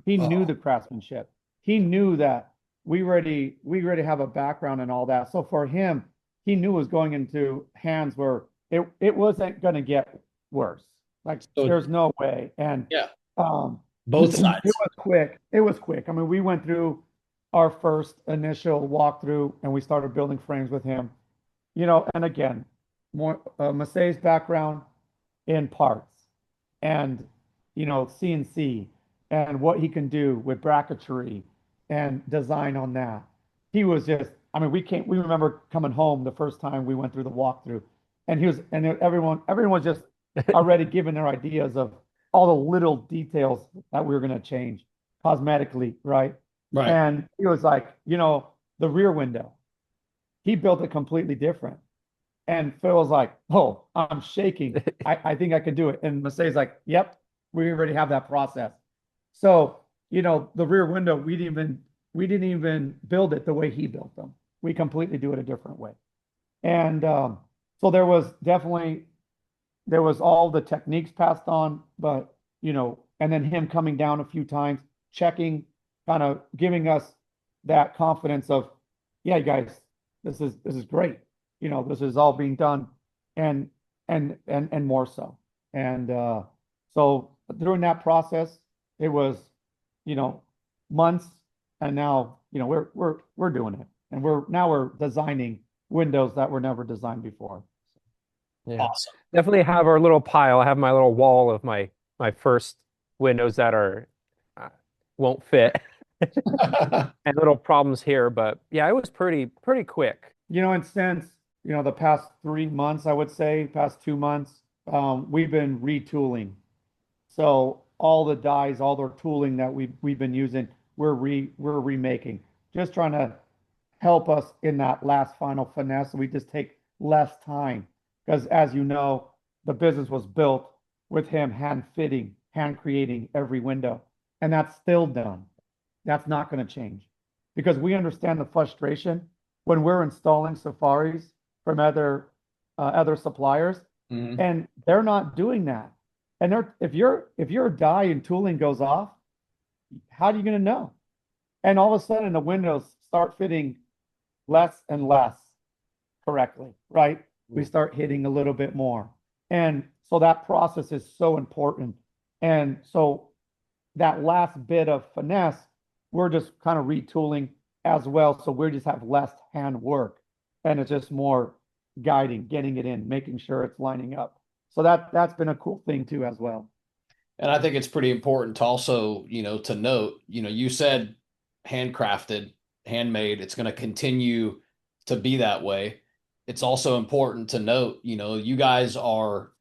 He knew Oh, the craftsmanship. He knew that we already have a background and all that. So for him, he knew it was going into hands where it wasn't going to get worse. Like so there's no way. And yeah, um, both it sides. was quick. It was quick. I mean, we went through our first initial walkthrough and we started building frames with him. And again, more Moisei's background in parts and CNC and what he can do with bracketry and design on that. He was just, I mean, we remember coming home the first time we went through the walkthrough and everyone was just already giving their ideas of all the little details that we were going to change cosmetically, right? Right. And he was like, the rear window, he built it completely different. And Phil was like, "Oh, I'm shaking. I think I could do it." And Mercedes like, "Yep, we already have that process." So, the rear window, we didn't even build it the way he built them. We completely do it a different way. And so there was all the techniques passed on, but and then him coming down a few times, checking, kind of giving us that confidence of, yeah, you guys, this is great. This is all being done and and more so. And so during that process, it was, you know, months, and now, we're doing it. And we're designing windows that were never designed before. Yeah. Awesome. Definitely have our little pile. I have my little wall of my first windows that are uh, won't fit and little problems here, but yeah, it was pretty quick. And since, the past 3 months, I would say, past 2 months, we've been retooling. So all the dies, all the tooling that we've been using, we're remaking, just trying to help us in that last final finesse. So we just take less time because, as you know, the business was built with him hand fitting, hand creating every window, and that's still done. That's not going to change because we understand the frustration when we're installing safaris from other suppliers, Mhm. and they're not doing that. And if your die and tooling goes off, how are you going to know? And all of a sudden, the windows start fitting less and less correctly, right? We start hitting a little bit more. And so that process is so important. And so that last bit of finesse, we're just kind of retooling as well. So we just have less hand work and it's just more guiding, getting it in, making sure it's lining up. So that's been a cool thing too, as well. And I think it's pretty important to also, to note, you said handcrafted, handmade, it's going to continue to be that way. It's also important to note, you guys are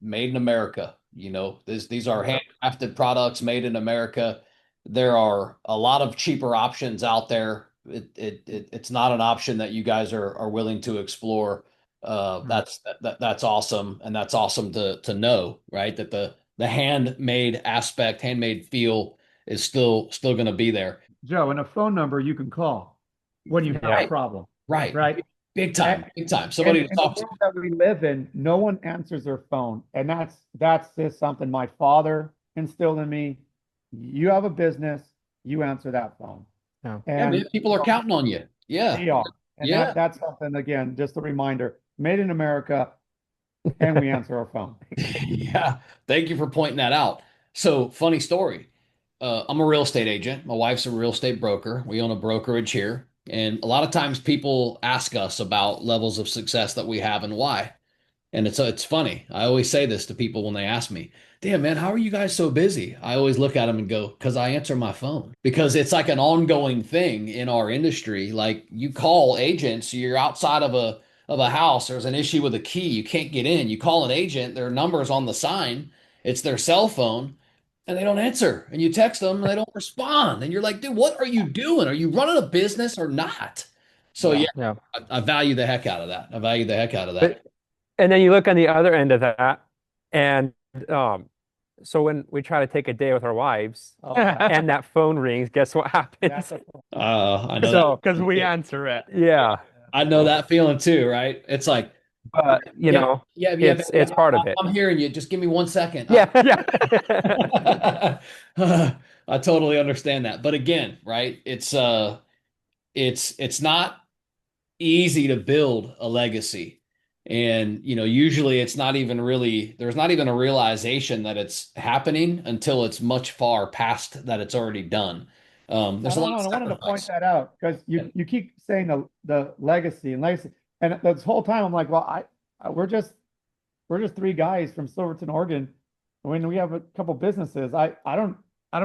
made in America. These are Yep. handcrafted products made in America. There are a lot of cheaper options out there. It's not an option that you guys are willing to explore. Right. That's awesome, and that's awesome to know, right? That the handmade aspect, handmade feel is still going to be there. Joe, and a phone number you can call when you have a Right, problem, right, right? big And, time, big time. and Somebody to in the talk to. world that we live in, no one answers their phone. And that's just something my father instilled in me. You have a business, you answer that phone. Yeah. Yeah, man, And people are counting on you. Yeah, they are. And yeah. that's something, again, just a reminder, made in America, and we answer our phone. Yeah, thank you for pointing that out. So, funny story. I'm a real estate agent. My wife's a real estate broker. We own a brokerage here. And a lot of times people ask us about levels of success that we have and why. And it's funny. I always say this to people when they ask me, "Damn, man, how are you guys so busy?" I always look at them and go, "Because I answer my phone." Because it's like an ongoing thing in our industry. Like you call agents, you're outside of a house, there's an issue with a key, you can't get in. You call an agent, their number's on the sign, it's their cell phone, and they don't answer. And you text them and they don't respond. And you're like, dude, what are you doing? Are you running a business or not? So Yeah. yeah, Yeah. I value the heck out of that. I value the heck out of that. But and then you look on the other end of that, and um, so when we try to take a day with our wives, Oh, yeah. and that phone rings, guess what That's happens? I know So because we that. answer it. yeah, I know that feeling too, right? It's like, but you yeah, know, yeah, baby, it's part of it. I'm hearing you. Just give me 1 second. Yeah. Yeah. I totally understand that. But again, right? It's not easy to build a legacy. And, usually it's not even really, there's not even a realization that it's happening until it's much far past that it's already done. I There's a don't lot know. of I wanted to point sacrifice. that out because you keep saying the legacy and legacy, and this whole time I'm like, well, we're just three guys from Silverton, Oregon. When we have a couple businesses, I don't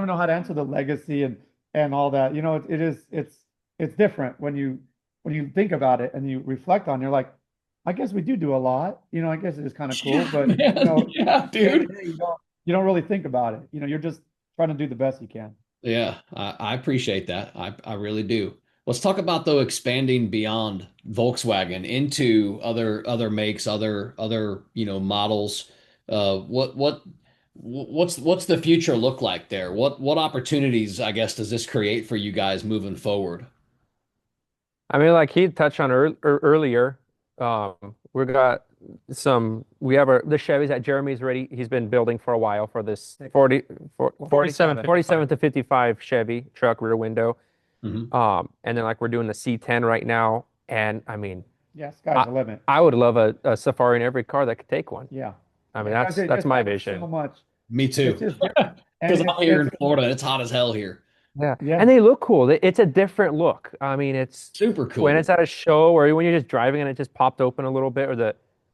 know how to answer the legacy and all that. You know, it's different when you think about it and you reflect on. You're like, I guess we do a lot. You know, I guess it is kind of cool, Yeah, but you man. know, Yeah, at the end of dude. the day, you don't really think about it. You know, you're just trying to do the best you can. Yeah, I appreciate that. I really do. Let's talk about though expanding beyond Volkswagen into other makes, other models. What's the future look like there? What opportunities, I guess, does this create for you guys moving forward? I mean, like he touched on earlier, we got we have the Chevys that Jeremy's ready. He's been building for a while for this 47, 47 to 55 Chevy truck rear window. Hmm. And then like we're doing the C10 right now. And I mean, Yeah, sky's I, the limit. I would love a Safari in every car that could take one. Yeah. I mean, Because it that's just my adds so vision. much. Me It's too. just different. And Because I'm here in Florida and it's hot as hell here. Yeah. yeah. And they look cool. It's a different look. I mean, it's Super when cool. it's at a show or when you're just driving and it just popped open a little bit, or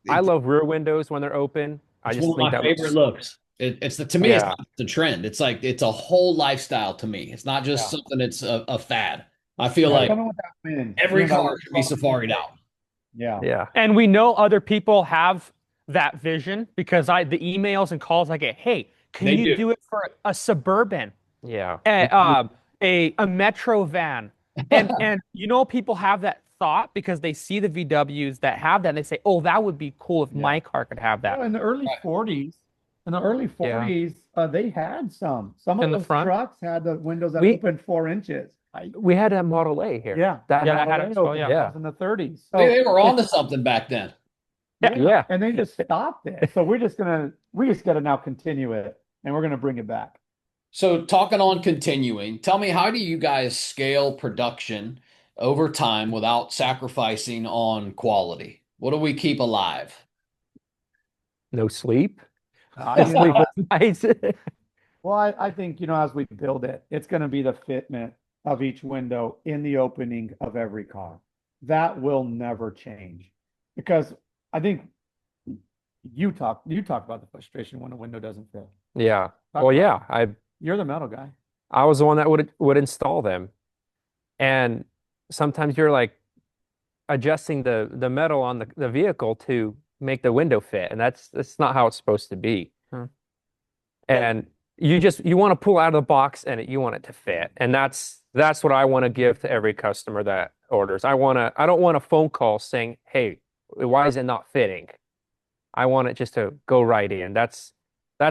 I It, love rear windows when they're open. I it's one just of think my that favorite looks, looks. It's to me, it's yeah. not the trend. It's like it's a whole lifestyle to me. It's not just Yeah. something that's a fad. I feel Yeah. like Coming with that wind, you every know, that car wind should be blowing in your safaried face. out. Yeah. Yeah. And we know other people have that vision because the emails and calls I get, hey, can They you do. do it for a suburban, Yeah. a metro van? And people have that thought because they see the VWs that have that and they say, oh, that would be cool if Yeah. my car could have that Well, in the early Yeah. 40s, they had some of in the those front. trucks had the windows that We opened 4 inches. we had a Model A here. Yeah. That Yeah, had, that had Model it A as well, opened yeah. yeah. those in the 30s. They So were on it's, to something back then. Yeah. and they just stopped it. So we just gotta now continue it and we're gonna bring it back. So, talking on continuing, tell me, how do you guys scale production over time without sacrificing on quality? What do we keep alive? No sleep. You know, Sleepless nights. well, I think, you know, as we build it, it's going to be the fitment of each window in the opening of every car. That will never change because I think you talk about the frustration when a window doesn't fit. Yeah. Talk Well, about yeah. You're the metal guy. I was the one that would install them. And sometimes you're like adjusting the metal on the vehicle to make the window fit, and that's not how it's supposed to be. Hmm. And you want to pull out of the box and you want it to fit. And that's what I want to give to every customer that orders. I don't want a phone call saying, "Hey, why is it not fitting?" I want it just to go right in. That's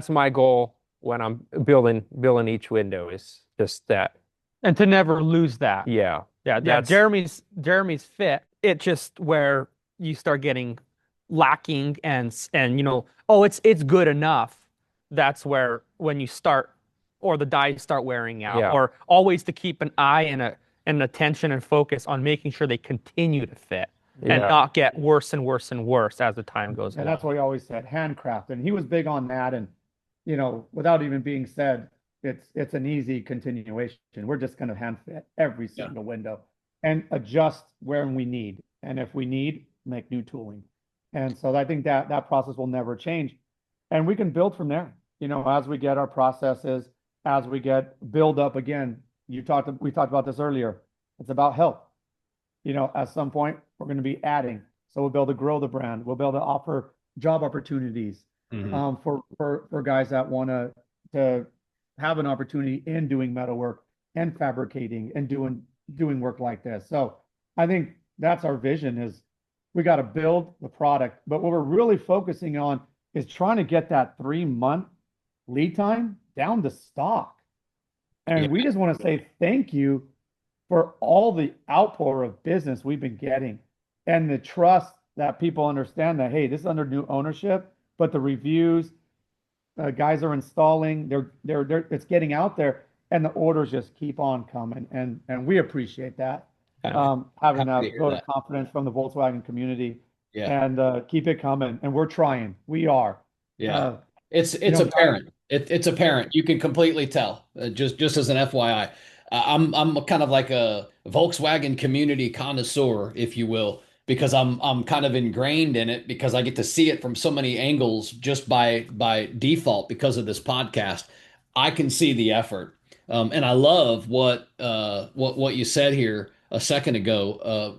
my goal when I'm building each window, is just that. And to never lose that. Yeah. Yeah, That's Jeremy's fit. It just where you start getting lacking and oh, it's good enough. That's where when you start or the dies start wearing out, yeah. or always to keep an eye and attention and focus on making sure they continue to fit and Yeah. not get worse and worse and worse as the time goes And along. that's what he always said, handcraft. And he was big on that. And, you know, without even being said, it's an easy continuation. We're just going to hand fit every single window and adjust where we need. And if we need, make new tooling. And so I think that that process will never change. And we can build from there, as we get our processes, as we get build up again. We talked about this earlier. It's about health. At some point we're going to be adding. So we'll be able to grow the brand. We'll be able to offer job opportunities Mhm. for guys that want to have an opportunity in doing metalwork and fabricating and doing work like this. So I think that's our vision is we got to build the product, but what we're really focusing on is trying to get that 3 month lead time down to stock. Yeah. And we just want to say thank you for all the outpour of business we've been getting and the trust that people understand that, hey, this is under new ownership, but the reviews, guys are installing, it's getting out there, and the orders just keep on coming, and we appreciate that. Happy Having happy to that hear vote of that. confidence from the Volkswagen community, Yeah. and keep it coming, and we're trying. We are. Yeah. Uh, It's Guys, apparent. It's apparent. You can completely tell. Just as an FYI, I'm kind of like a Volkswagen community connoisseur, if you will, because I'm kind of ingrained in it because I get to see it from so many angles just by default because of this podcast. I can see the effort, and I love what you said here a second ago.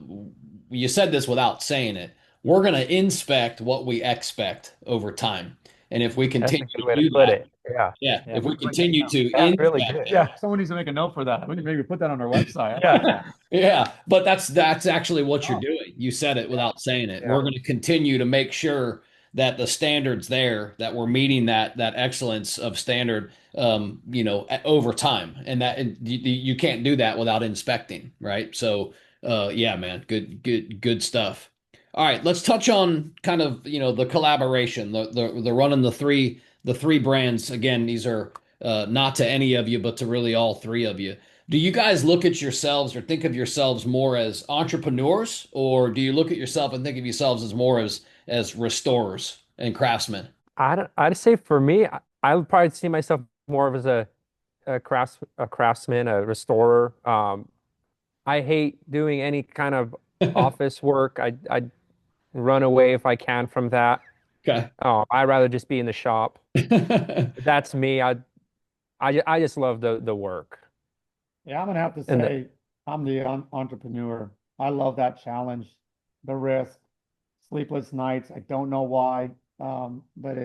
You said this without saying it. We're going to inspect what we expect over time. And if we That's a continue good to way to do put that, it. Yeah. yeah, yeah, if we write that continue down. to That's really inspect good. it, Yeah, someone needs to make a note for that. We can maybe put that on our website. I like Yeah. that. yeah, but that's actually what you're Oh, doing. You said it yeah, without saying it. Yeah. We're going to continue to make sure that the standards there, that we're meeting that excellence of standard, over time, and you can't do that without inspecting, right? So, yeah, man, good stuff. All right, let's touch on kind of the collaboration, the running the three brands. Again, these are not to any of you, but to really all three of you. Do you guys look at yourselves or think of yourselves more as entrepreneurs, or do you look at yourself and think of yourselves as more as restorers and craftsmen? I'd say for me, I would probably see myself more of as a craftsman, a restorer. I hate doing any kind of office work. I'd run away if I can from that. Okay. I'd rather just be in the shop. That's me. I just love the work yeah. I'm gonna have to and the, say I'm the entrepreneur. I love that challenge, the risk, sleepless nights. I don't know why, but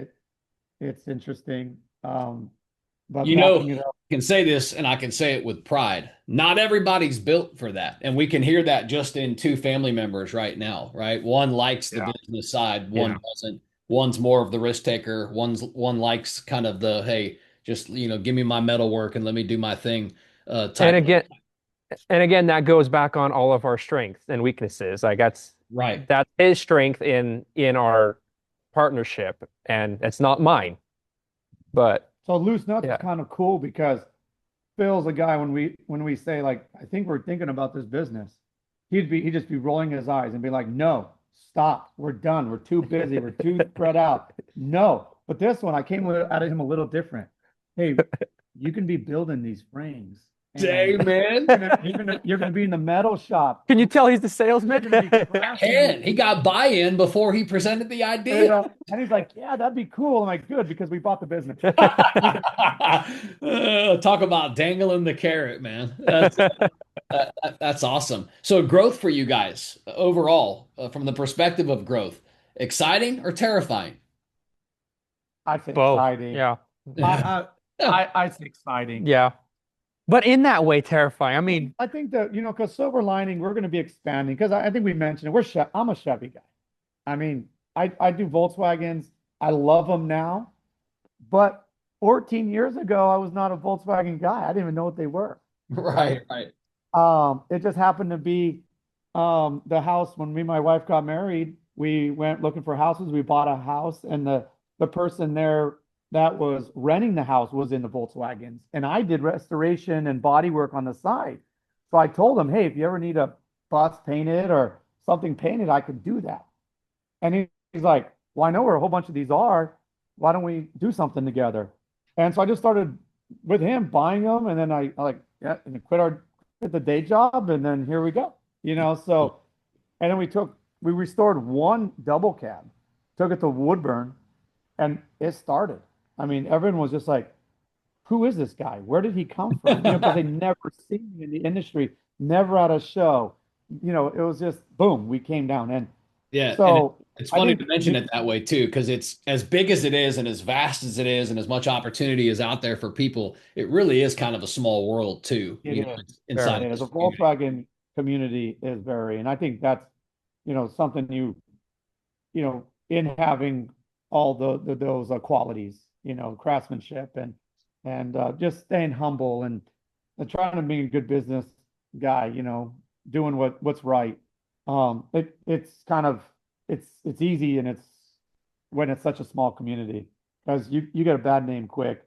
it's interesting. But You know, backing it I up, can say this and I can say it with pride. Not everybody's built for that. And we can hear that just in two family members right now, right? One likes the yeah, business side, one yeah. doesn't. One's more of the risk taker. One likes kind of the, hey, just give me my metal work and let me do my thing And type. again, and again, that goes back on all of our strengths and weaknesses. Like Right. that's his strength in our partnership, and it's not mine. But so loose nuts is yeah, kind of cool because Phil's a guy when we say like I think we're thinking about this business, he'd just be rolling his eyes and be like, no, stop, we're done, we're too busy, we're too spread out. No, but this one I came at him a little different. Hey, you can be building these frames, Dang, and man. you're gonna be in the metal shop. can you tell he's the You're salesman? gonna be crafting these Can. He got buy-in before he presented the idea. and he's like, yeah, that'd be cool. I'm like, good because we bought the business. Talk about dangling the carrot, man. That's awesome. So growth for you guys overall, from the perspective of growth, exciting or terrifying? I'd say Both. exciting. Yeah. I'd say exciting. Yeah. But in that way, terrifying. I mean, I think that, because silver lining, we're going to be expanding because I think we mentioned it. I'm a Chevy guy. I mean, I do Volkswagens. I love them now, but 14 years ago, I was not a Volkswagen guy. I didn't even know what they were. Right, Right. right. It just happened to be the house when me and my wife got married. We went looking for houses. We bought a house, and the person there that was renting the house was in the Volkswagens, and I did restoration and body work on the side. So I told him, hey, if you ever need a bus painted or something painted, I could do that. And he's like, well, I know where a whole bunch of these are. Why don't we do something together? And so I just started with him buying them, and then I like, yeah, and quit the day job, and then here we go. So, and then we took we restored one double cab, took it to Woodburn, and it started. I mean, everyone was just like, who is this guy? Where did he come from? Because they never seen me in the industry, never at a show. It was just boom, we came down. And Yeah, and so it's I funny think to mention it that way too, because it's as big as it is and as vast as it is and as much opportunity is out there for people, it really is kind of a small world too, it is. inside Sure. of The this community. Volkswagen community is very, and I think that's, something in having all those qualities, craftsmanship and just staying humble and trying to be a good business guy, doing what's right. It's kind of it's easy and it's when it's such a small community because you get a bad name quick,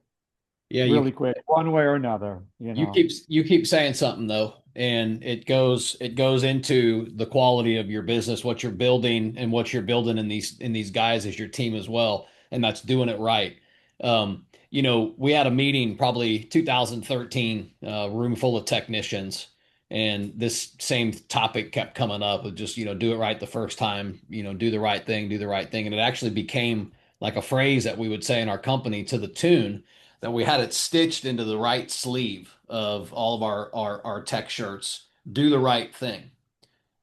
Yeah, really quick, one way or another. you keep saying something though, and it goes into the quality of your business, what you're building, and what you're building in these guys as your team as well, and that's doing it right. We had a meeting probably 2013, room full of technicians, and this same topic kept coming up of just do it right the first time, do the right thing, do the right thing, and it actually became like a phrase that we would say in our company to the tune that we had it stitched into the right sleeve of all of our tech shirts. Do the right thing.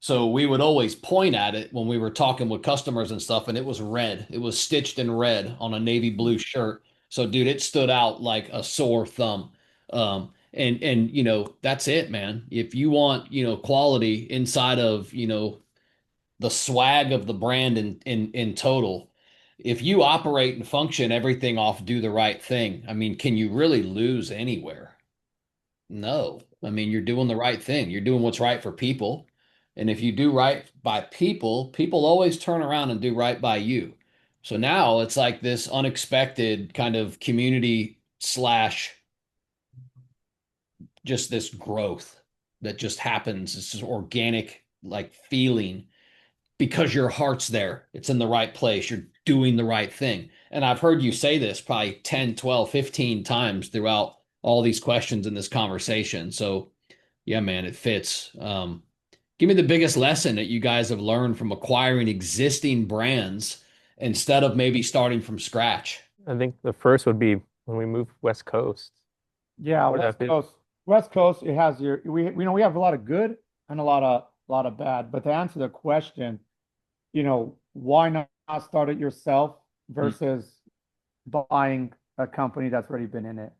So we would always point at it when we were talking with customers and stuff, and it was red. It was stitched in red on a navy blue shirt. So, dude, it stood out like a sore thumb. And that's it, man. If you want quality inside of the swag of the brand in total. If you operate and function everything off do the right thing, I mean, can you really lose anywhere? No. I mean, you're doing the right thing. You're doing what's right for people. And if you do right by people, people always turn around and do right by you. So now it's like this unexpected kind of community slash just this growth that just happens. It's just organic, like feeling because your heart's there. It's in the right place. You're doing the right thing. And I've heard you say this probably 10, 12, 15 times throughout all these questions in this conversation. So, yeah, man, it fits. Give me the biggest lesson that you guys have learned from acquiring existing brands instead of maybe starting from scratch. I think the first would be when we moved West Coast. Yeah, Or that bit. West Coast, it has we have a lot of good and a lot of bad. But to answer the question, why not start it yourself versus buying a company that's already been in it?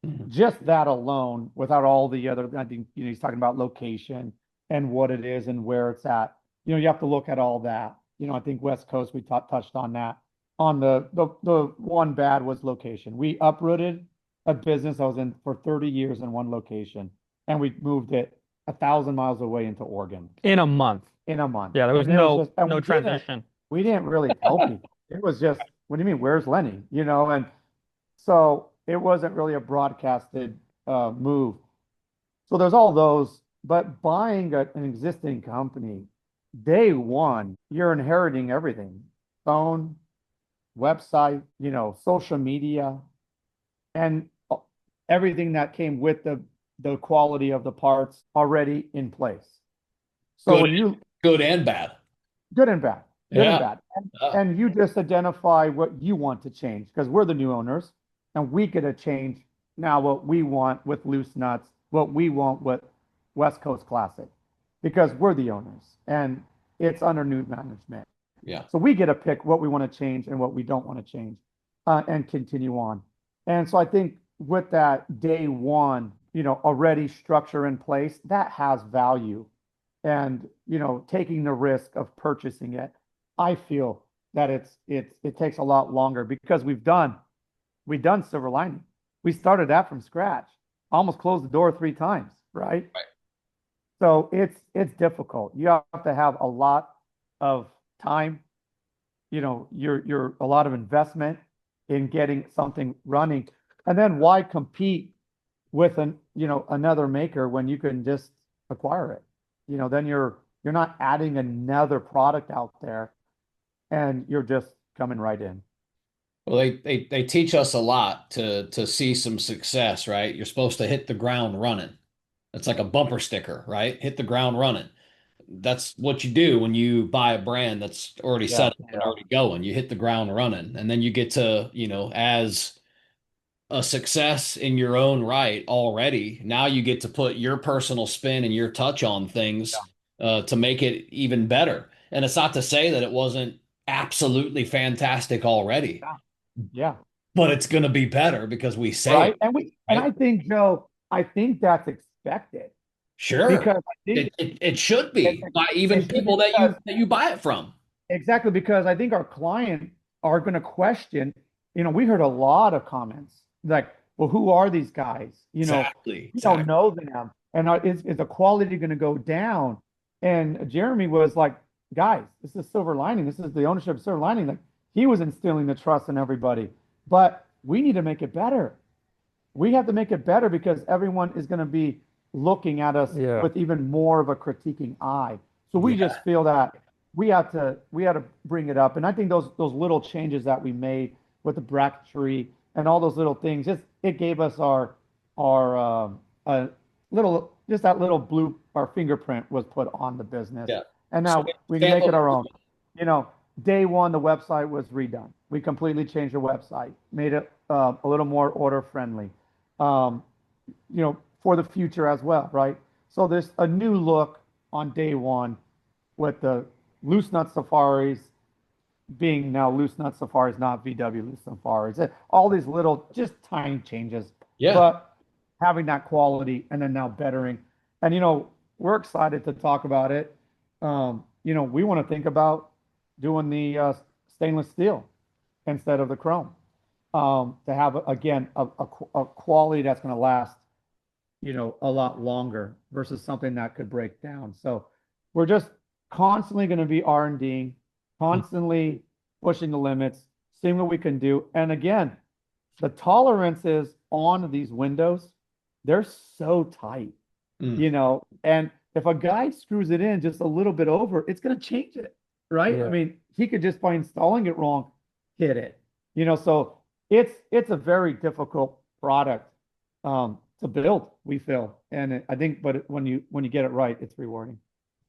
Mhm. Just that alone, without all the other, I think, he's talking about location and what it is and where it's at. You have to look at all that. I think West Coast, we touched on that. On the one bad was location. We uprooted a business I was in for 30 years in one location, and we moved it 1,000 miles away into Oregon In a month. in a month. Yeah, there was And it was no just, and no transition. we didn't really tell people. It was just, what do you mean? Where's Lenny? And so it wasn't really a broadcasted move. So there's all those, but buying an existing company, day one, you're inheriting everything: phone, website, social media, and everything that came with the quality of the parts already in place. So Good, when you good and bad. good and bad, good and Yeah. bad, and you just identify what you want to change because we're the new owners, and we get to change now what we want with loose nuts, what we want with West Coast Classic, because we're the owners and it's under new management. Yeah. So we get to pick what we want to change and what we don't want to change, and continue on. And so I think with that day one, already structure in place, that has value. And, taking the risk of purchasing it, I feel that it takes a lot longer because we've done Silver Lining. We started that from scratch, almost closed the door 3 times, right? Right. So it's difficult. You have to have a lot of time, you're a lot of investment in getting something running. And then why compete with another maker when you can just acquire it? Then you're not adding another product out there and you're just coming right in. Well, they teach us a lot to see some success, right? You're supposed to hit the ground running. It's like a bumper sticker, right? Hit the ground running. that's what you do when you buy a brand that's already Yeah, set up and already going. You hit the ground running, and then you get to, as a success in your own right already. Now you get to put your personal spin and your touch on things to make it even better. And it's not to say that it wasn't absolutely fantastic already, yeah, yeah. but it's going to be better because we say it, Right. And right? I think, Joe, I think that's expected Sure. because I think It should it, be by it even should be people that because you buy it from. exactly because I think our client are going to question, we heard a lot of comments like, well, who are these guys? Exactly. We don't Exactly. know them. And is the quality going to go down? And Jeremy was like, guys, this is silver lining. This is the ownership of silver lining. Like he was instilling the trust in everybody, but we need to make it better. We have to make it better because everyone is going to be looking at us Yeah. with even more of a critiquing eye. So we Yeah. just feel that we had to bring it up. And I think those little changes that we made with the bracketry and all those little things, just it gave us our little just that little blue our fingerprint was put on the business. Yeah. And So now we can make example, it our own. You know, day one, the website was redone. We completely changed the website, made it a little more order friendly, um, for the future as well, right? So there's a new look on day one with the loose nut safaris being now loose nut safaris, not VW loose safaris. All these little, just tiny changes, yeah. but having that quality and then now bettering. And we're excited to talk about it. We want to think about doing the stainless steel instead of the chrome, to have again a quality that's going to last a lot longer versus something that could break down. So we're just constantly going to be R&D, constantly pushing the limits, seeing what we can do. And again, the tolerances on these windows, they're so tight, Mm. and if a guy screws it in just a little bit over, it's going to change it, right? I Yeah. mean, he could just by installing it wrong, hit it, so it's a very difficult product to build, we feel. And I think, but when you get it right, it's rewarding.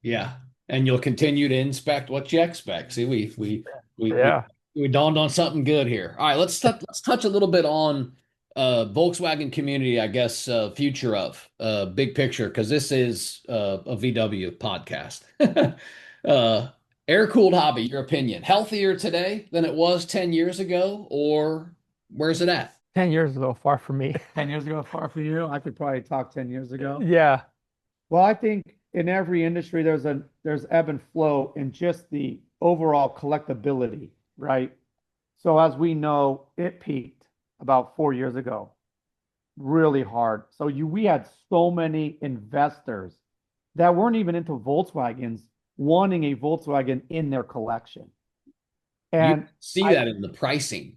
Yeah. And you'll continue to inspect what you expect. See, we we Yeah. we dawned on something good here. All right, let's touch a little bit on Volkswagen community, I guess, future of big picture, because this is a VW podcast. uh Air-cooled hobby, your opinion. Healthier today than it was 10 years ago, or where's it at? 10 years ago, far from me. 10 years ago, far from you. I could probably talk 10 years ago. Yeah. Well, I think in every industry there's ebb and flow in just the overall collectability, right? So as we know, it peaked about 4 years ago, really hard. So we had so many investors that weren't even into Volkswagens wanting a Volkswagen in their collection. You And see I that in the pricing,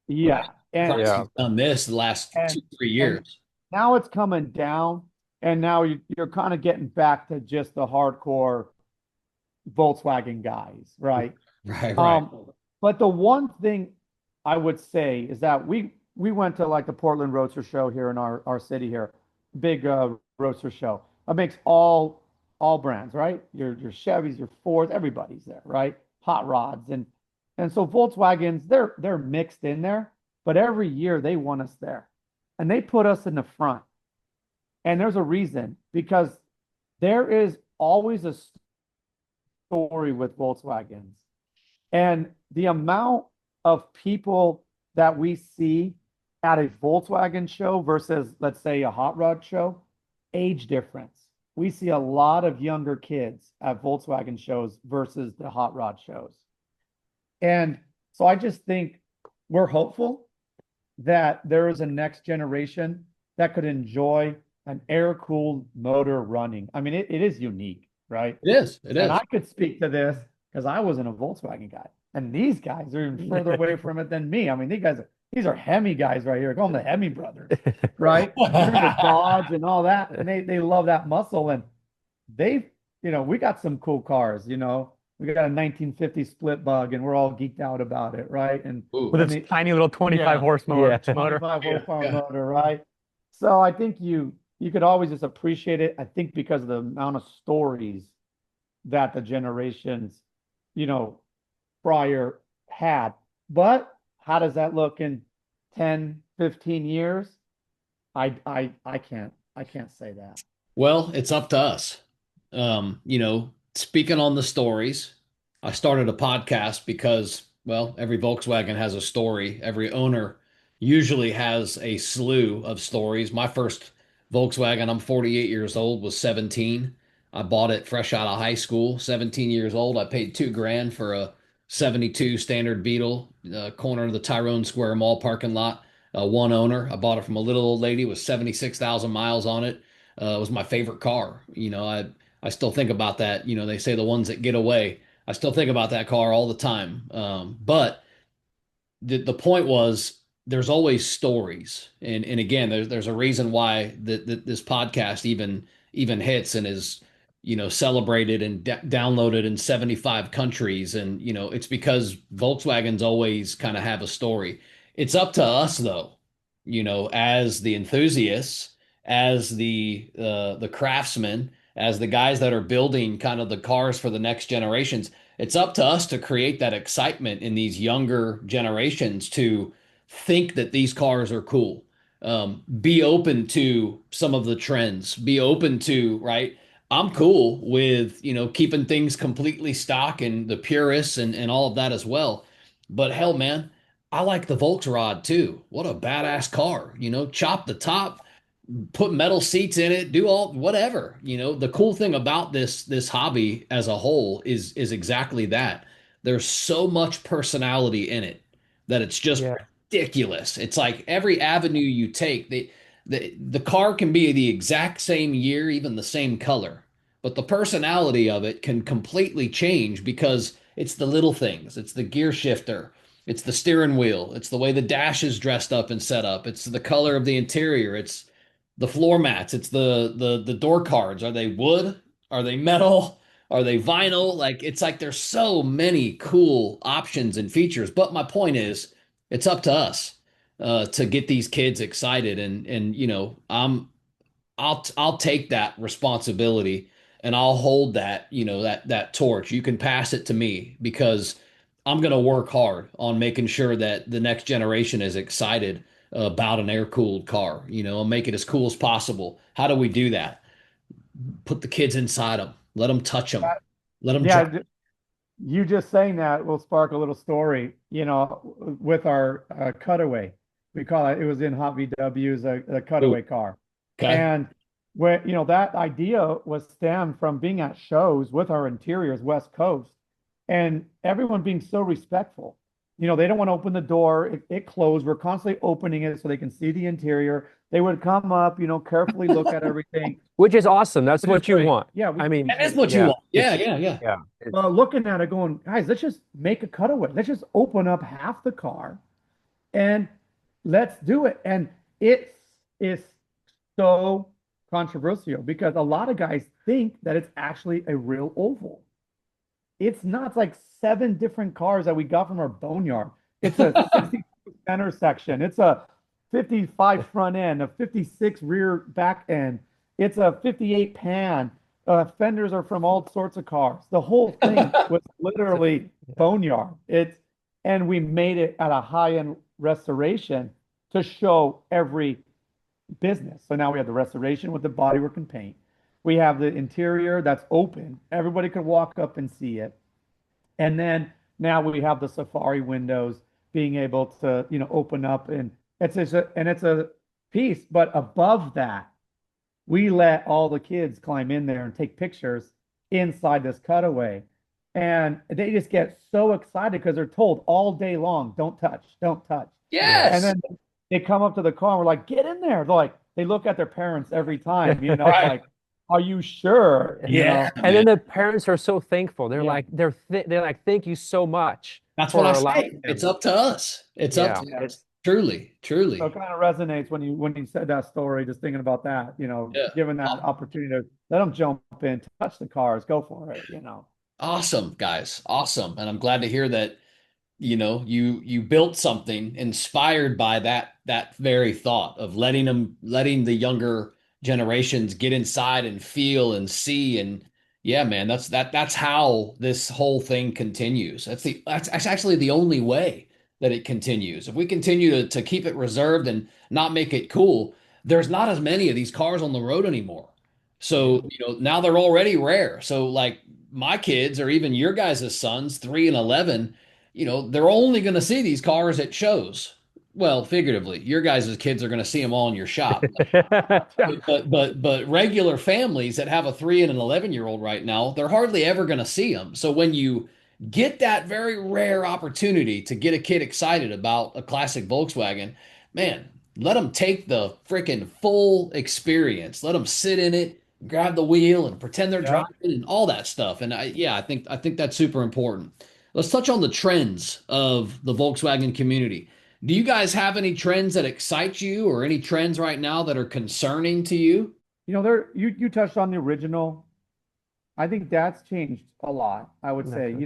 right? yeah, and Yeah. Pricing's done this the last and 2, 3 and years. now it's coming down, and now you're kind of getting back to just the hardcore Volkswagen guys, right? Right, right. But the one thing I would say is that we went to like the Portland Roadster Show here in our city here, big roadster show. It makes all brands, right? Your Chevys, your Fords, everybody's there, right? Hot rods and so Volkswagens, they're mixed in there, but every year they want us there, and they put us in the front. And there's a reason because there is always a story with Volkswagens. And the amount of people that we see at a Volkswagen show versus, let's say, a hot rod show, age difference. We see a lot of younger kids at Volkswagen shows versus the hot rod shows. And so I just think we're hopeful that there is a next generation that could enjoy an air-cooled motor running. I mean, it is unique, right? It is. It And is. I could speak to this because I wasn't a Volkswagen guy. And these guys are even further away from it than me. I mean, these are Hemi guys right here. Call them the Hemi brothers, right? They're into Dodge and all that. And they love that muscle. And we got some cool cars, We got a 1950 split bug and we're all geeked out about it, right? And Ooh. With and its tiny little 25 yeah. horsepower Yeah. motor. 25 horsepower Yeah. motor, right? So I think you could always just appreciate it. I think because of the amount of stories that the generations, you know, prior had. But how does that look in 10, 15 years? I can't say that. Well, it's up to us. Speaking on the stories, I started a podcast because, well, every Volkswagen has a story. Every owner usually has a slew of stories. My first Volkswagen, I'm 48 years old, was 17. I bought it fresh out of high school, 17 years old. I paid 2 grand for a 72 standard Beetle, corner of the Tyrone Square Mall parking lot. One owner. I bought it from a little old lady with 76,000 miles on it. It was my favorite car. I still think about that. They say the ones that get away. I still think about that car all the time. But the point was there's always stories, and again, there's a reason why this podcast even hits and is celebrated and downloaded in 75 countries, and it's because Volkswagens always kind of have a story. It's up to us though, as the enthusiasts, as the craftsmen, as the guys that are building kind of the cars for the next generations. It's up to us to create that excitement in these younger generations to think that these cars are cool. Be open to some of the trends. Be open to, right? I'm cool with, keeping things completely stock and the purists and all of that as well. But hell, man, I like the Volksrad too. What a badass car. Chop the top, put metal seats in it, do all whatever. The cool thing about this hobby as a whole is exactly that. There's so much personality in it that it's just Yeah. ridiculous. It's like every avenue you take, the car can be the exact same year, even the same color, but the personality of it can completely change because it's the little things. It's the gear shifter. It's the steering wheel. It's the way the dash is dressed up and set up. It's the color of the interior. It's the floor mats. It's the door cards. Are they wood? Are they metal? Are they vinyl? Like it's like there's so many cool options and features. But my point is, it's up to us to get these kids excited, and I'll take that responsibility and I'll hold that, that torch. You can pass it to me because I'm going to work hard on making sure that the next generation is excited about an air-cooled car. I'll make it as cool as possible. How do we do that? Put the kids inside them. Let them touch them. Let them drive. Yeah, you just saying that will spark a little story, with our cutaway. We call it, it was in Hot VW's a Ooh, cutaway car. okay. And when, that idea was stemmed from being at shows with our interiors, West Coast, and everyone being so respectful. They don't want to open the door, it closed. We're constantly opening it so they can see the interior. They would come up, carefully look at everything. Which is awesome. That's Which is what you great. want. Yeah, I mean, That is what you yeah, want. Yeah, it's, yeah, yeah. yeah. It's, looking at it going, guys, let's just make a cutaway. Let's just open up half the car and let's do it. And it's so controversial because a lot of guys think that it's actually a real oval. It's not. It's like 7 different cars that we got from our boneyard. It's a 62 center section. It's a 55 front end, a 56 rear back end. It's a 58 pan. Fenders are from all sorts of cars. The whole thing was literally boneyard. And we made it at a high-end restoration to show every business. So now we have the restoration with the bodywork and paint. We have the interior that's open. Everybody could walk up and see it. And then now we have the safari windows being able to, open up, and it's a piece. But above that, we let all the kids climb in there and take pictures inside this cutaway. And they just get so excited because they're told all day long, don't touch, don't touch. And Yes. then they come up to the car and we're like, get in there. They look at their parents every time, Right. like, are you sure? Yeah, and man. then the parents are so thankful. They're Yeah. like, they're like, thank you so much That's what for I allowing say. It's them. up to us. It's up Yeah. to us. Truly, So it truly. kind of resonates when you said that story, just thinking about that, Yeah. given that opportunity to let them jump in, touch the cars, go for it. Awesome, guys. Awesome. And I'm glad to hear that, you built something inspired by that very thought of letting the younger generations get inside and feel and see, and Yeah, man, that's how this whole thing continues. That's actually the only way that it continues. If we continue to keep it reserved and not make it cool, there's not as many of these cars on the road anymore. So, now they're already rare. So like my kids or even your guys' sons, 3 and 11, they're only going to see these cars at shows. Well, figuratively, your guys' kids are going to see them all in your shop. Yeah. But regular families that have a 3 and an 11-year-old right now, they're hardly ever going to see them. So when you get that very rare opportunity to get a kid excited about a classic Volkswagen, man, let them take the freaking full experience. Let them sit in it, grab the wheel, and pretend they're Yeah. driving and all that stuff. And yeah, I think that's super important. Let's touch on the trends of the Volkswagen community. Do you guys have any trends that excite you or any trends right now that are concerning to you? You touched on the original. I think that's changed a lot, I would say.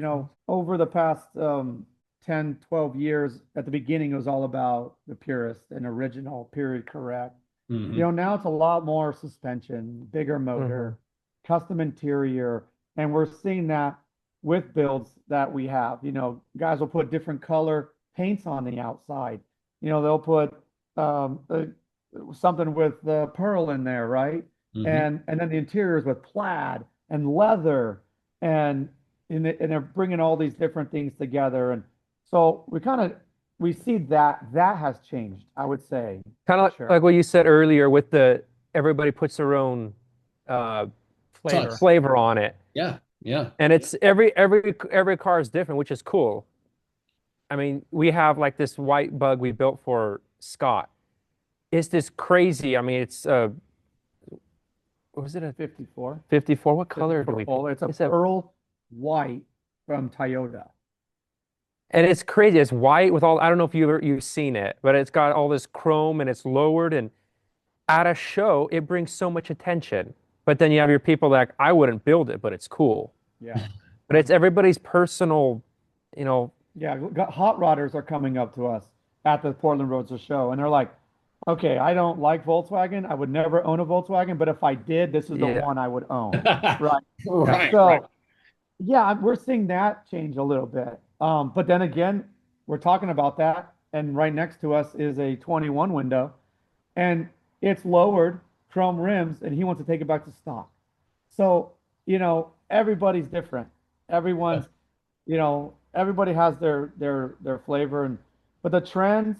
Over the past 10, 12 years, at the beginning, it was all about the purist and original, period correct. Hmm. Now it's a lot more suspension, bigger motor, custom interior, and we're seeing that with builds that we have. Guys will put different color paints on the outside. They'll put something with pearl in there, right? Hmm. And then the interiors with plaid and leather, and they're bringing all these different things together. And so we see that has changed, I would say, Kind for of sure. like what you said earlier with everybody puts their own uh, Flavor. flavor on it. Yeah, yeah. And it's every car is different, which is cool. I mean, we have like this white bug we built for Scott. It's this crazy. I mean, it's what was it, a 54. 54? What color do 54 we? full. It's a It's a pearl white from Toyota. and it's crazy. It's white with all. I don't know if you've seen it, but it's got all this chrome and it's lowered. And at a show, it brings so much attention. But then you have your people like, I wouldn't build it, but it's cool. Yeah. But it's everybody's personal, you know. Yeah. Hot rodders are coming up to us at the Portland Roadster show, and they're like, okay, I don't like Volkswagen. I would never own a Volkswagen, but if I did, this is the Yeah. one I would own. Right. Right, right. So, yeah, we're seeing that change a little bit. But then again, we're talking about that, and right next to us is a 21 window, and it's lowered chrome rims, and he wants to take it back to stock. So, everybody's different. Everyone's, everybody has their flavor, but the trends,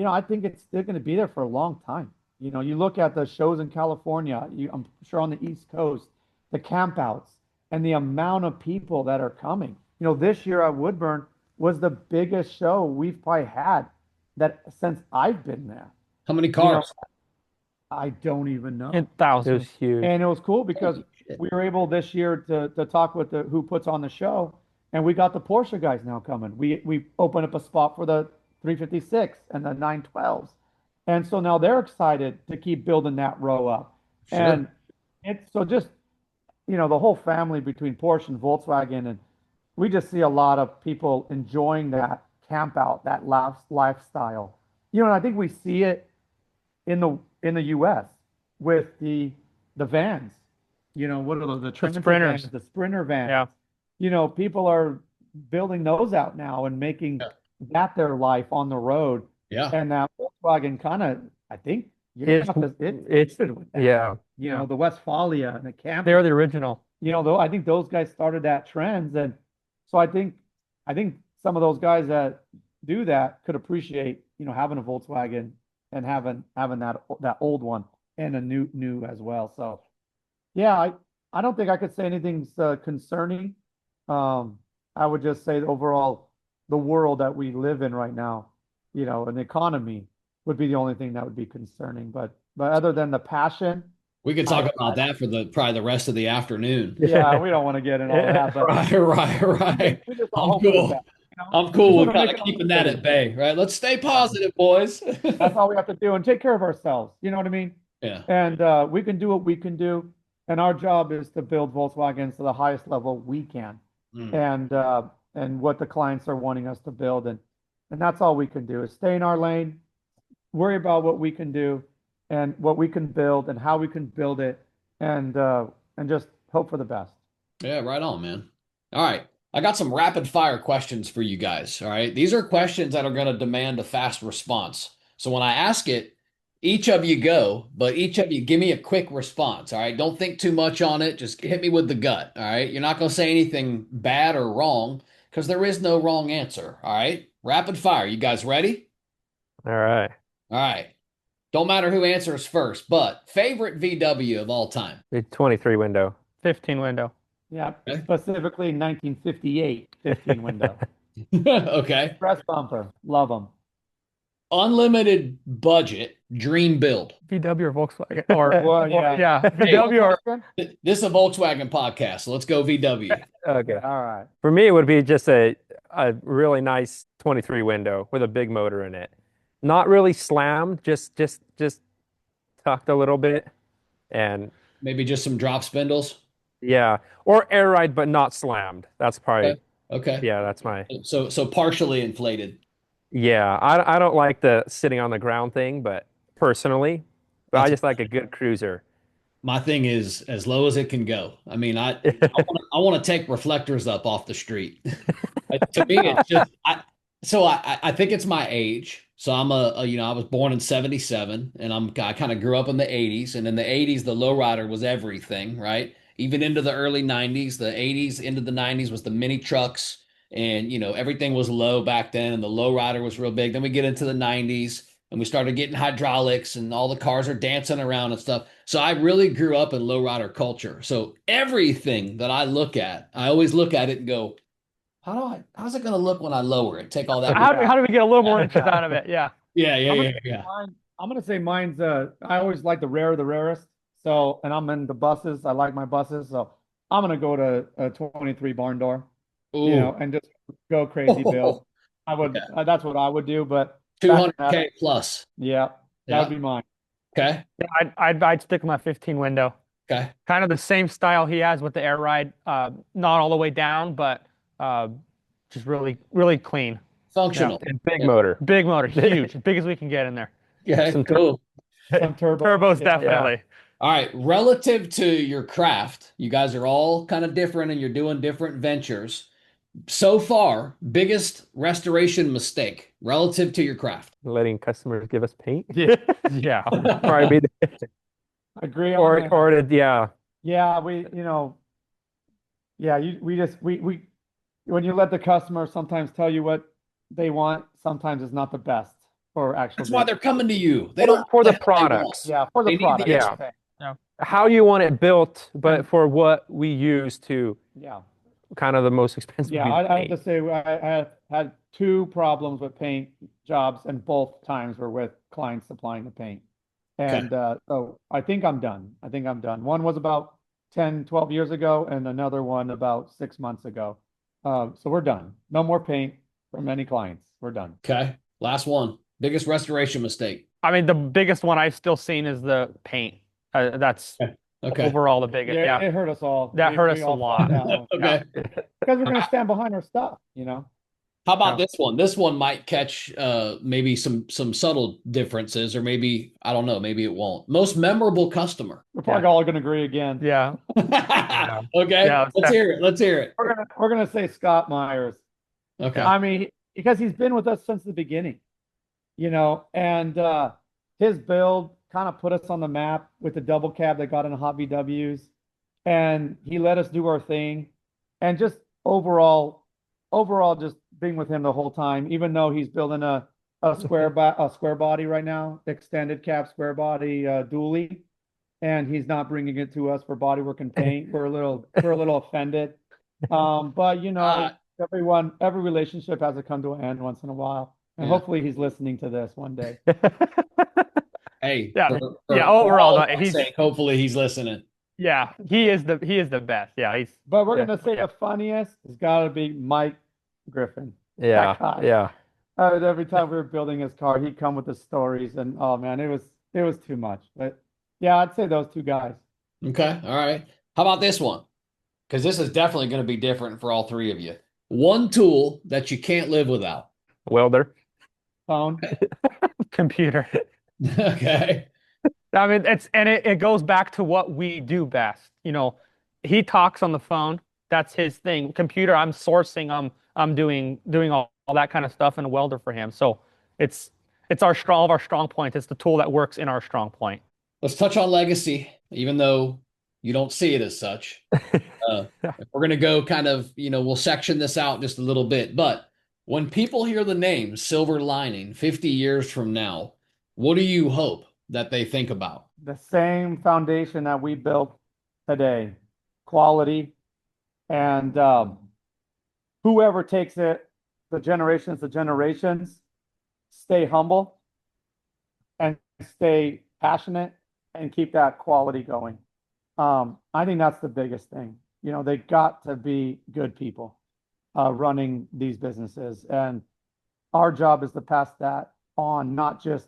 I think it's still going to be there for a long time. You look at the shows in California, I'm sure on the East Coast, the campouts, and the amount of people that are coming. This year at Woodburn was the biggest show we've probably had that since I've been there. How many You know, cars? I don't even know. In It was thousands. huge. And it was cool because Holy shit. we were able this year to talk with who puts on the show, and we got the Porsche guys now coming. We opened up a spot for the 356 and the 912s, and so now they're excited to keep building that row up. Sure. And it's so just the whole family between Porsche and Volkswagen, and we just see a lot of people enjoying that camp out, that lifestyle. And I think we see it in the US with the vans. What are those? The transit Sprinters. vans, the Sprinter vans. Yeah. People are building those out now and making that their life on the road. Yeah. And that Volkswagen kind of, I think, It's it's with that. yeah. The Westfalia and the Camp. They're the original. Though I think those guys started that trend, and so I think some of those guys that do that could appreciate having a Volkswagen and having that old one and a new as well. So yeah, I don't think I could say anything's concerning. I would just say that overall the world that we live in right now, and the economy would be the only thing that would be concerning. But other than the passion, We could talk about that for probably the rest of the afternoon. yeah, we don't want to get in all that. But Right, right, right. we just all I'm hope for the cool. best. I'm Just cool want with to kind make of it keeping that at bay, right? Let's stay positive, boys. That's all we have to do and take care of ourselves. You know what I mean? Yeah. And we can do what we can do. And our job is to build Volkswagens to the highest level we can. Mm. And what the clients are wanting us to build. And that's all we can do is stay in our lane, worry about what we can do and what we can build and how we can build it and just hope for the best. Yeah, right on, man. All right. I got some rapid fire questions for you guys. All right. These are questions that are going to demand a fast response. So when I ask it, each of you go, but each of you give me a quick response. All right. Don't think too much on it. Just hit me with the gut. All right. You're not going to say anything bad or wrong because there is no wrong answer. All right. Rapid fire. You guys ready? All right. All right. Don't matter who answers first, but favorite VW of all time. The 23 window. 15 window. Yeah, Okay. specifically 1958 15 window. Okay. Press bumper. Love them. Unlimited budget, dream build. VW or Volkswagen or Well, yeah. VW or This is a Volkswagen podcast, so let's go VW. Okay. All right. For me, it would be just a really nice 23 window with a big motor in it. Not really slammed, just tucked a little bit. And Maybe just some drop spindles. yeah, or air ride, but not slammed. That's probably, Okay. Okay. yeah, that's my, So partially inflated. yeah. I don't like the sitting on the ground thing, but personally, but I That's just like a good cruiser. my thing is as low as it can go. I mean, I want to take reflectors up off the street. To me, it's just I think it's my age. So I'm I was born in 77 and I kind of grew up in the 80s, and in the 80s the lowrider was everything, right? Even into the early 90s, the 80s into the 90s was the mini trucks, and everything was low back then, and the lowrider was real big. Then we get into the 90s and we started getting hydraulics and all the cars are dancing around and stuff. So I really grew up in lowrider culture. So everything that I look at, I always look at it and go, how's it going to look when I lower it? Take all that. how do we get a little more inches out of it? Yeah. Yeah. I'm gonna say mine's I always like the rare, the rarest. So, and I'm in the buses. I like my buses. So I'm gonna go to a 23 barn door, Ooh, and just go crazy build. I would, okay. that's what I would do, but 200K plus. yeah, that Yeah. would be mine. Okay. Yeah, I'd stick with my 15 window. Okay. Kind of the same style he has with the air ride, not all the way down, but just really clean. Functional. And big Yeah. motor. Big motor, huge, as big as we can get in there. Yeah. Some Cool. Some turbo. Turbos Yeah. definitely. All right. Relative to your craft, you guys are all kind of different and you're doing different ventures. So far, biggest restoration mistake relative to your craft. Letting customers give us paint. Yeah. Probably be Agree on or that. yeah. Yeah, we when you let the customer sometimes tell you what they want, sometimes it's not the best for actual. That's why they're coming to you. They For- don't for the know what they want. products. Yeah, for They the need the product. Yeah. Okay. How you want it built, but for what we use to Yeah. kind of the most expensive. Yeah, would be I have paint. to say I had two problems with paint jobs, and both times were with clients supplying the paint. And so I think I'm done. One was about 10, 12 years ago, and another one about 6 months ago. So we're done. No more paint from any clients. We're done. Okay. Last one. Biggest restoration mistake. I mean, the biggest one I've still seen is the paint. That's Okay. overall the biggest. Yeah, Yeah. it hurt us all. That hurt us we a all lot. felt that one. Okay. Because we're gonna stand behind our stuff, you know. How about this one? This one might catch maybe some subtle differences, or maybe I don't know, maybe it won't. Most memorable customer. We're probably all gonna agree again. Yeah. Okay. Yeah, Let's hear it. Let's hear it. We're gonna say Scott Myers. Okay. I mean, because he's been with us since the beginning, and his build kind of put us on the map with the double cab that got into hot VWs, and he let us do our thing, and just overall, just being with him the whole time, even though he's building a square body right now, extended cab square body dually, and he's not bringing it to us for bodywork and paint. We're a little offended, but every relationship has to come to an end once in a while, and Yeah. hopefully he's listening to this one day. Hey. Yeah. For Yeah, all overall, of our he's- sake, hopefully he's listening. Yeah. He is the best. Yeah. He's But we're Yeah. gonna say the funniest has got to be Mike Griffin. Yeah, That guy. yeah. Every time we were building his car, he'd come with the stories, and oh man, it was too much. But yeah, I'd say those two guys. Okay. All right. How about this one? Because this is definitely going to be different for all three of you. One tool that you can't live without. Welder. Phone. computer. Okay. I mean, it goes back to what we do best. he talks on the phone. That's his thing. Computer, I'm sourcing, I'm doing all that kind of stuff and a welder for him. So it's it's all of our strong points. It's the tool that works in our strong point. Let's touch on legacy, even though you don't see it as such. If we're going to go kind of, we'll section this out just a little bit. But when people hear the name Silver Lining 50 years from now, what do you hope that they think about? The same foundation that we built today, quality, and whoever takes it, the generations to generations, stay humble and stay passionate and keep that quality going. I think that's the biggest thing. They got to be good people running these businesses. And our job is to pass that on, not just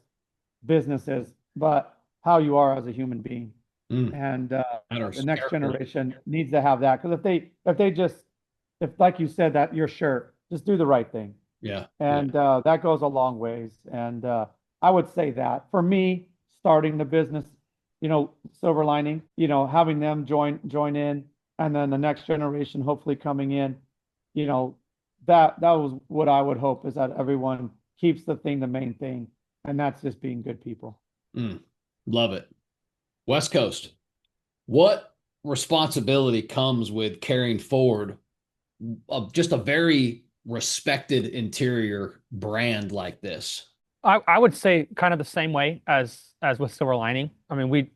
businesses, but how you are as a human being. Mm, And matters. the next Character. generation needs to have that. Because if like you said, that your shirt, just do the right thing. Yeah. And that goes a long ways. And I would say that for me, starting the business, Silver Lining, having them join in, and then the next generation hopefully coming in, that was what I would hope, is that everyone keeps the main thing, and that's just being good people. Mm, love it. West Coast, what responsibility comes with carrying forward just a very respected interior brand like this? I would say kind of the same way as with Silver Lining. I mean,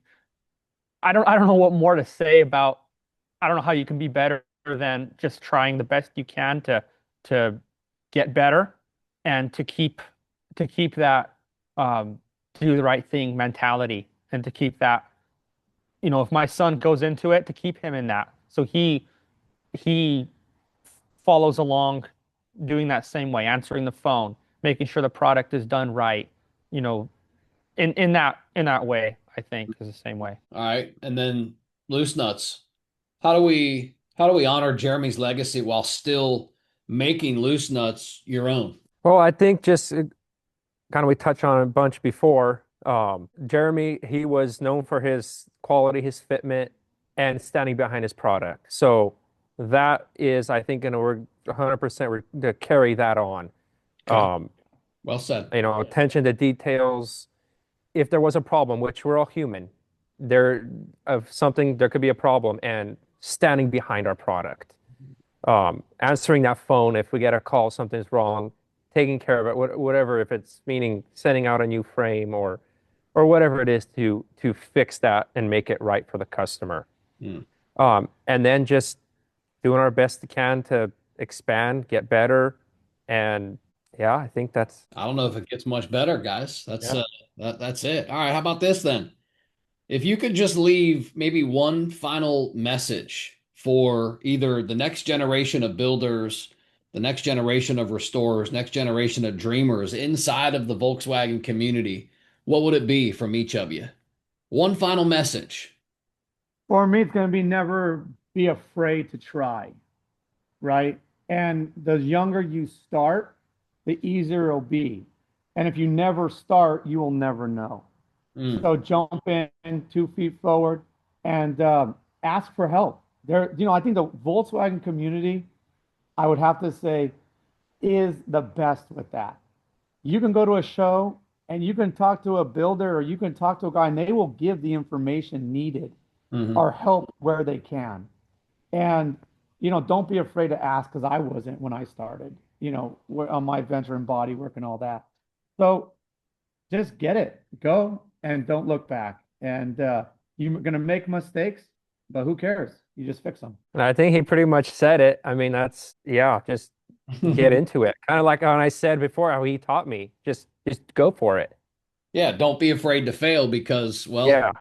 I don't know what more to say about. I don't know how you can be better than just trying the best you can to get better and to keep that to do the right thing mentality, and to keep that, if my son goes into it, to keep him in that, so he follows along doing that same way, answering the phone, making sure the product is done right, you know, in that way, I think is the same way. All right. And then loose nuts. How do we honor Jeremy's legacy while still making loose nuts your own? Well, I think just kind of we touched on it a bunch before. Jeremy, he was known for his quality, his fitment, and standing behind his product. So that is, I think, going to 100% to carry that on. Okay. Well said. Attention to details. If there was a problem, which we're all human, there could be a problem, and standing behind our product, answering that phone if we get a call, something's wrong, taking care of it, whatever, if it's meaning sending out a new frame or whatever it is to fix that and make it right for the customer. Mm. And then just doing our best we can to expand, get better, and yeah, I think that's. I don't know if it gets much better, guys. That's Yeah. that's it. All right, how about this then? If you could just leave maybe one final message for either the next generation of builders, the next generation of restorers, next generation of dreamers inside of the Volkswagen community, what would it be from each of you? One final message. For me, it's going to be never be afraid to try, right? And the younger you start, the easier it'll be. And if you never start, you will never know. Mm. So jump in 2 feet forward and ask for help. I think the Volkswagen community, I would have to say, is the best with that. You can go to a show and you can talk to a builder, or you can talk to a guy, and they will give the information needed Mhm. or help where they can. And, don't be afraid to ask, because I wasn't when I started, on my venture in bodywork and all that. So just get it, go, and don't look back. And you're going to make mistakes, but who cares? You just fix them. And I think he pretty much said it. I mean, just get into it. Kind of like when I said before how he taught me, just go for it. Yeah, don't be afraid to fail because, well, Yeah.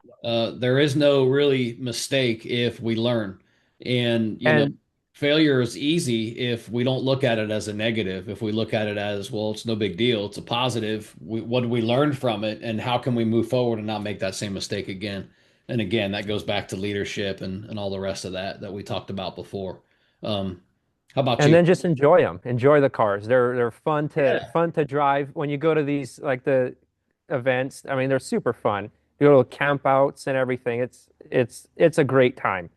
there is no really mistake if we learn. And, And failure is easy if we don't look at it as a negative. If we look at it as, well, it's no big deal, it's a positive. What do we learn from it, and how can we move forward and not make that same mistake again? And again, that goes back to leadership and all the rest of that we talked about before. How about and you? then just enjoy them. Enjoy the cars. They're Yeah. fun to drive when you go to these like the events. I mean, they're super fun. You go to camp outs and everything. It's a great time.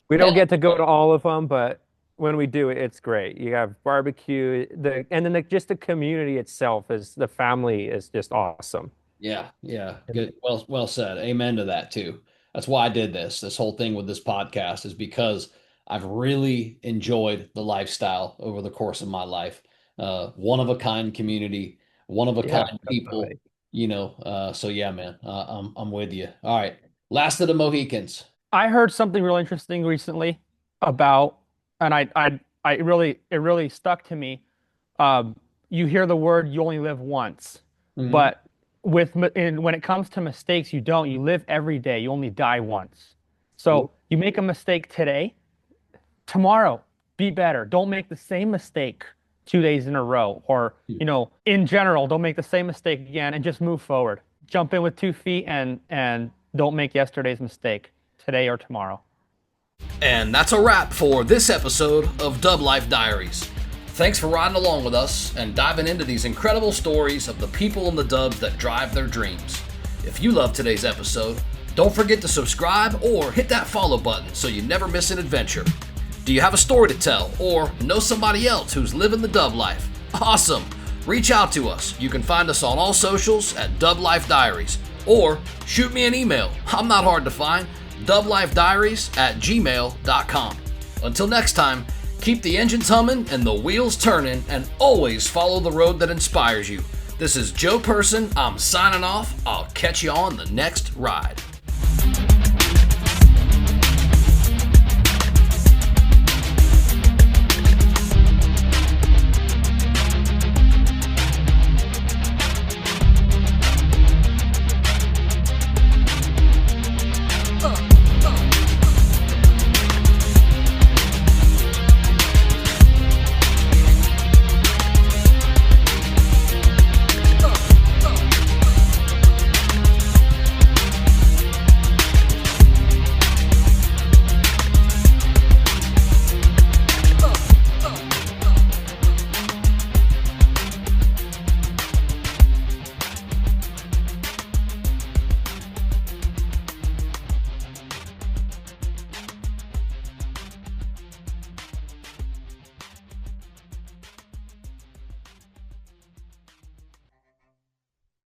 We Yeah, don't get to go to all of them, but when we do, it's great. You have barbecue, and then just the community itself the family is just awesome. yeah, yeah. And Good. Well said. Amen to that too. That's why I did this whole thing with this podcast is because I've really enjoyed the lifestyle over the course of my life. One of a kind community, one of a yeah, kind people, definitely. so yeah, man, I'm with you. All right. Last of the Mohicans. I heard something real interesting recently about, and it really stuck to me. You hear the word "you only live once," Mhm. but when it comes to mistakes, you don't. You live every day. You only die once. Ooh. So you make a mistake today, tomorrow, be better. Don't make the same mistake 2 days in a row, or in general, don't make the same mistake again, and just move forward. Jump in with 2 feet and don't make yesterday's mistake today or tomorrow. And that's a wrap for this episode of DubLife Diaries. Thanks for riding along with us and diving into these incredible stories of the people in the dubs that drive their dreams. If you loved today's episode, don't forget to subscribe or hit that follow button so you never miss an adventure. Do you have a story to tell or know somebody else who's living the dub life? Awesome! Reach out to us. You can find us on all socials at DubLife Diaries or shoot me an email. I'm not hard to find. DubLifeDiaries@gmail.com. Until next time, keep the engines humming and the wheels turning, and always follow the road that inspires you. This is Joe Person. I'm signing off. I'll catch you on the next ride.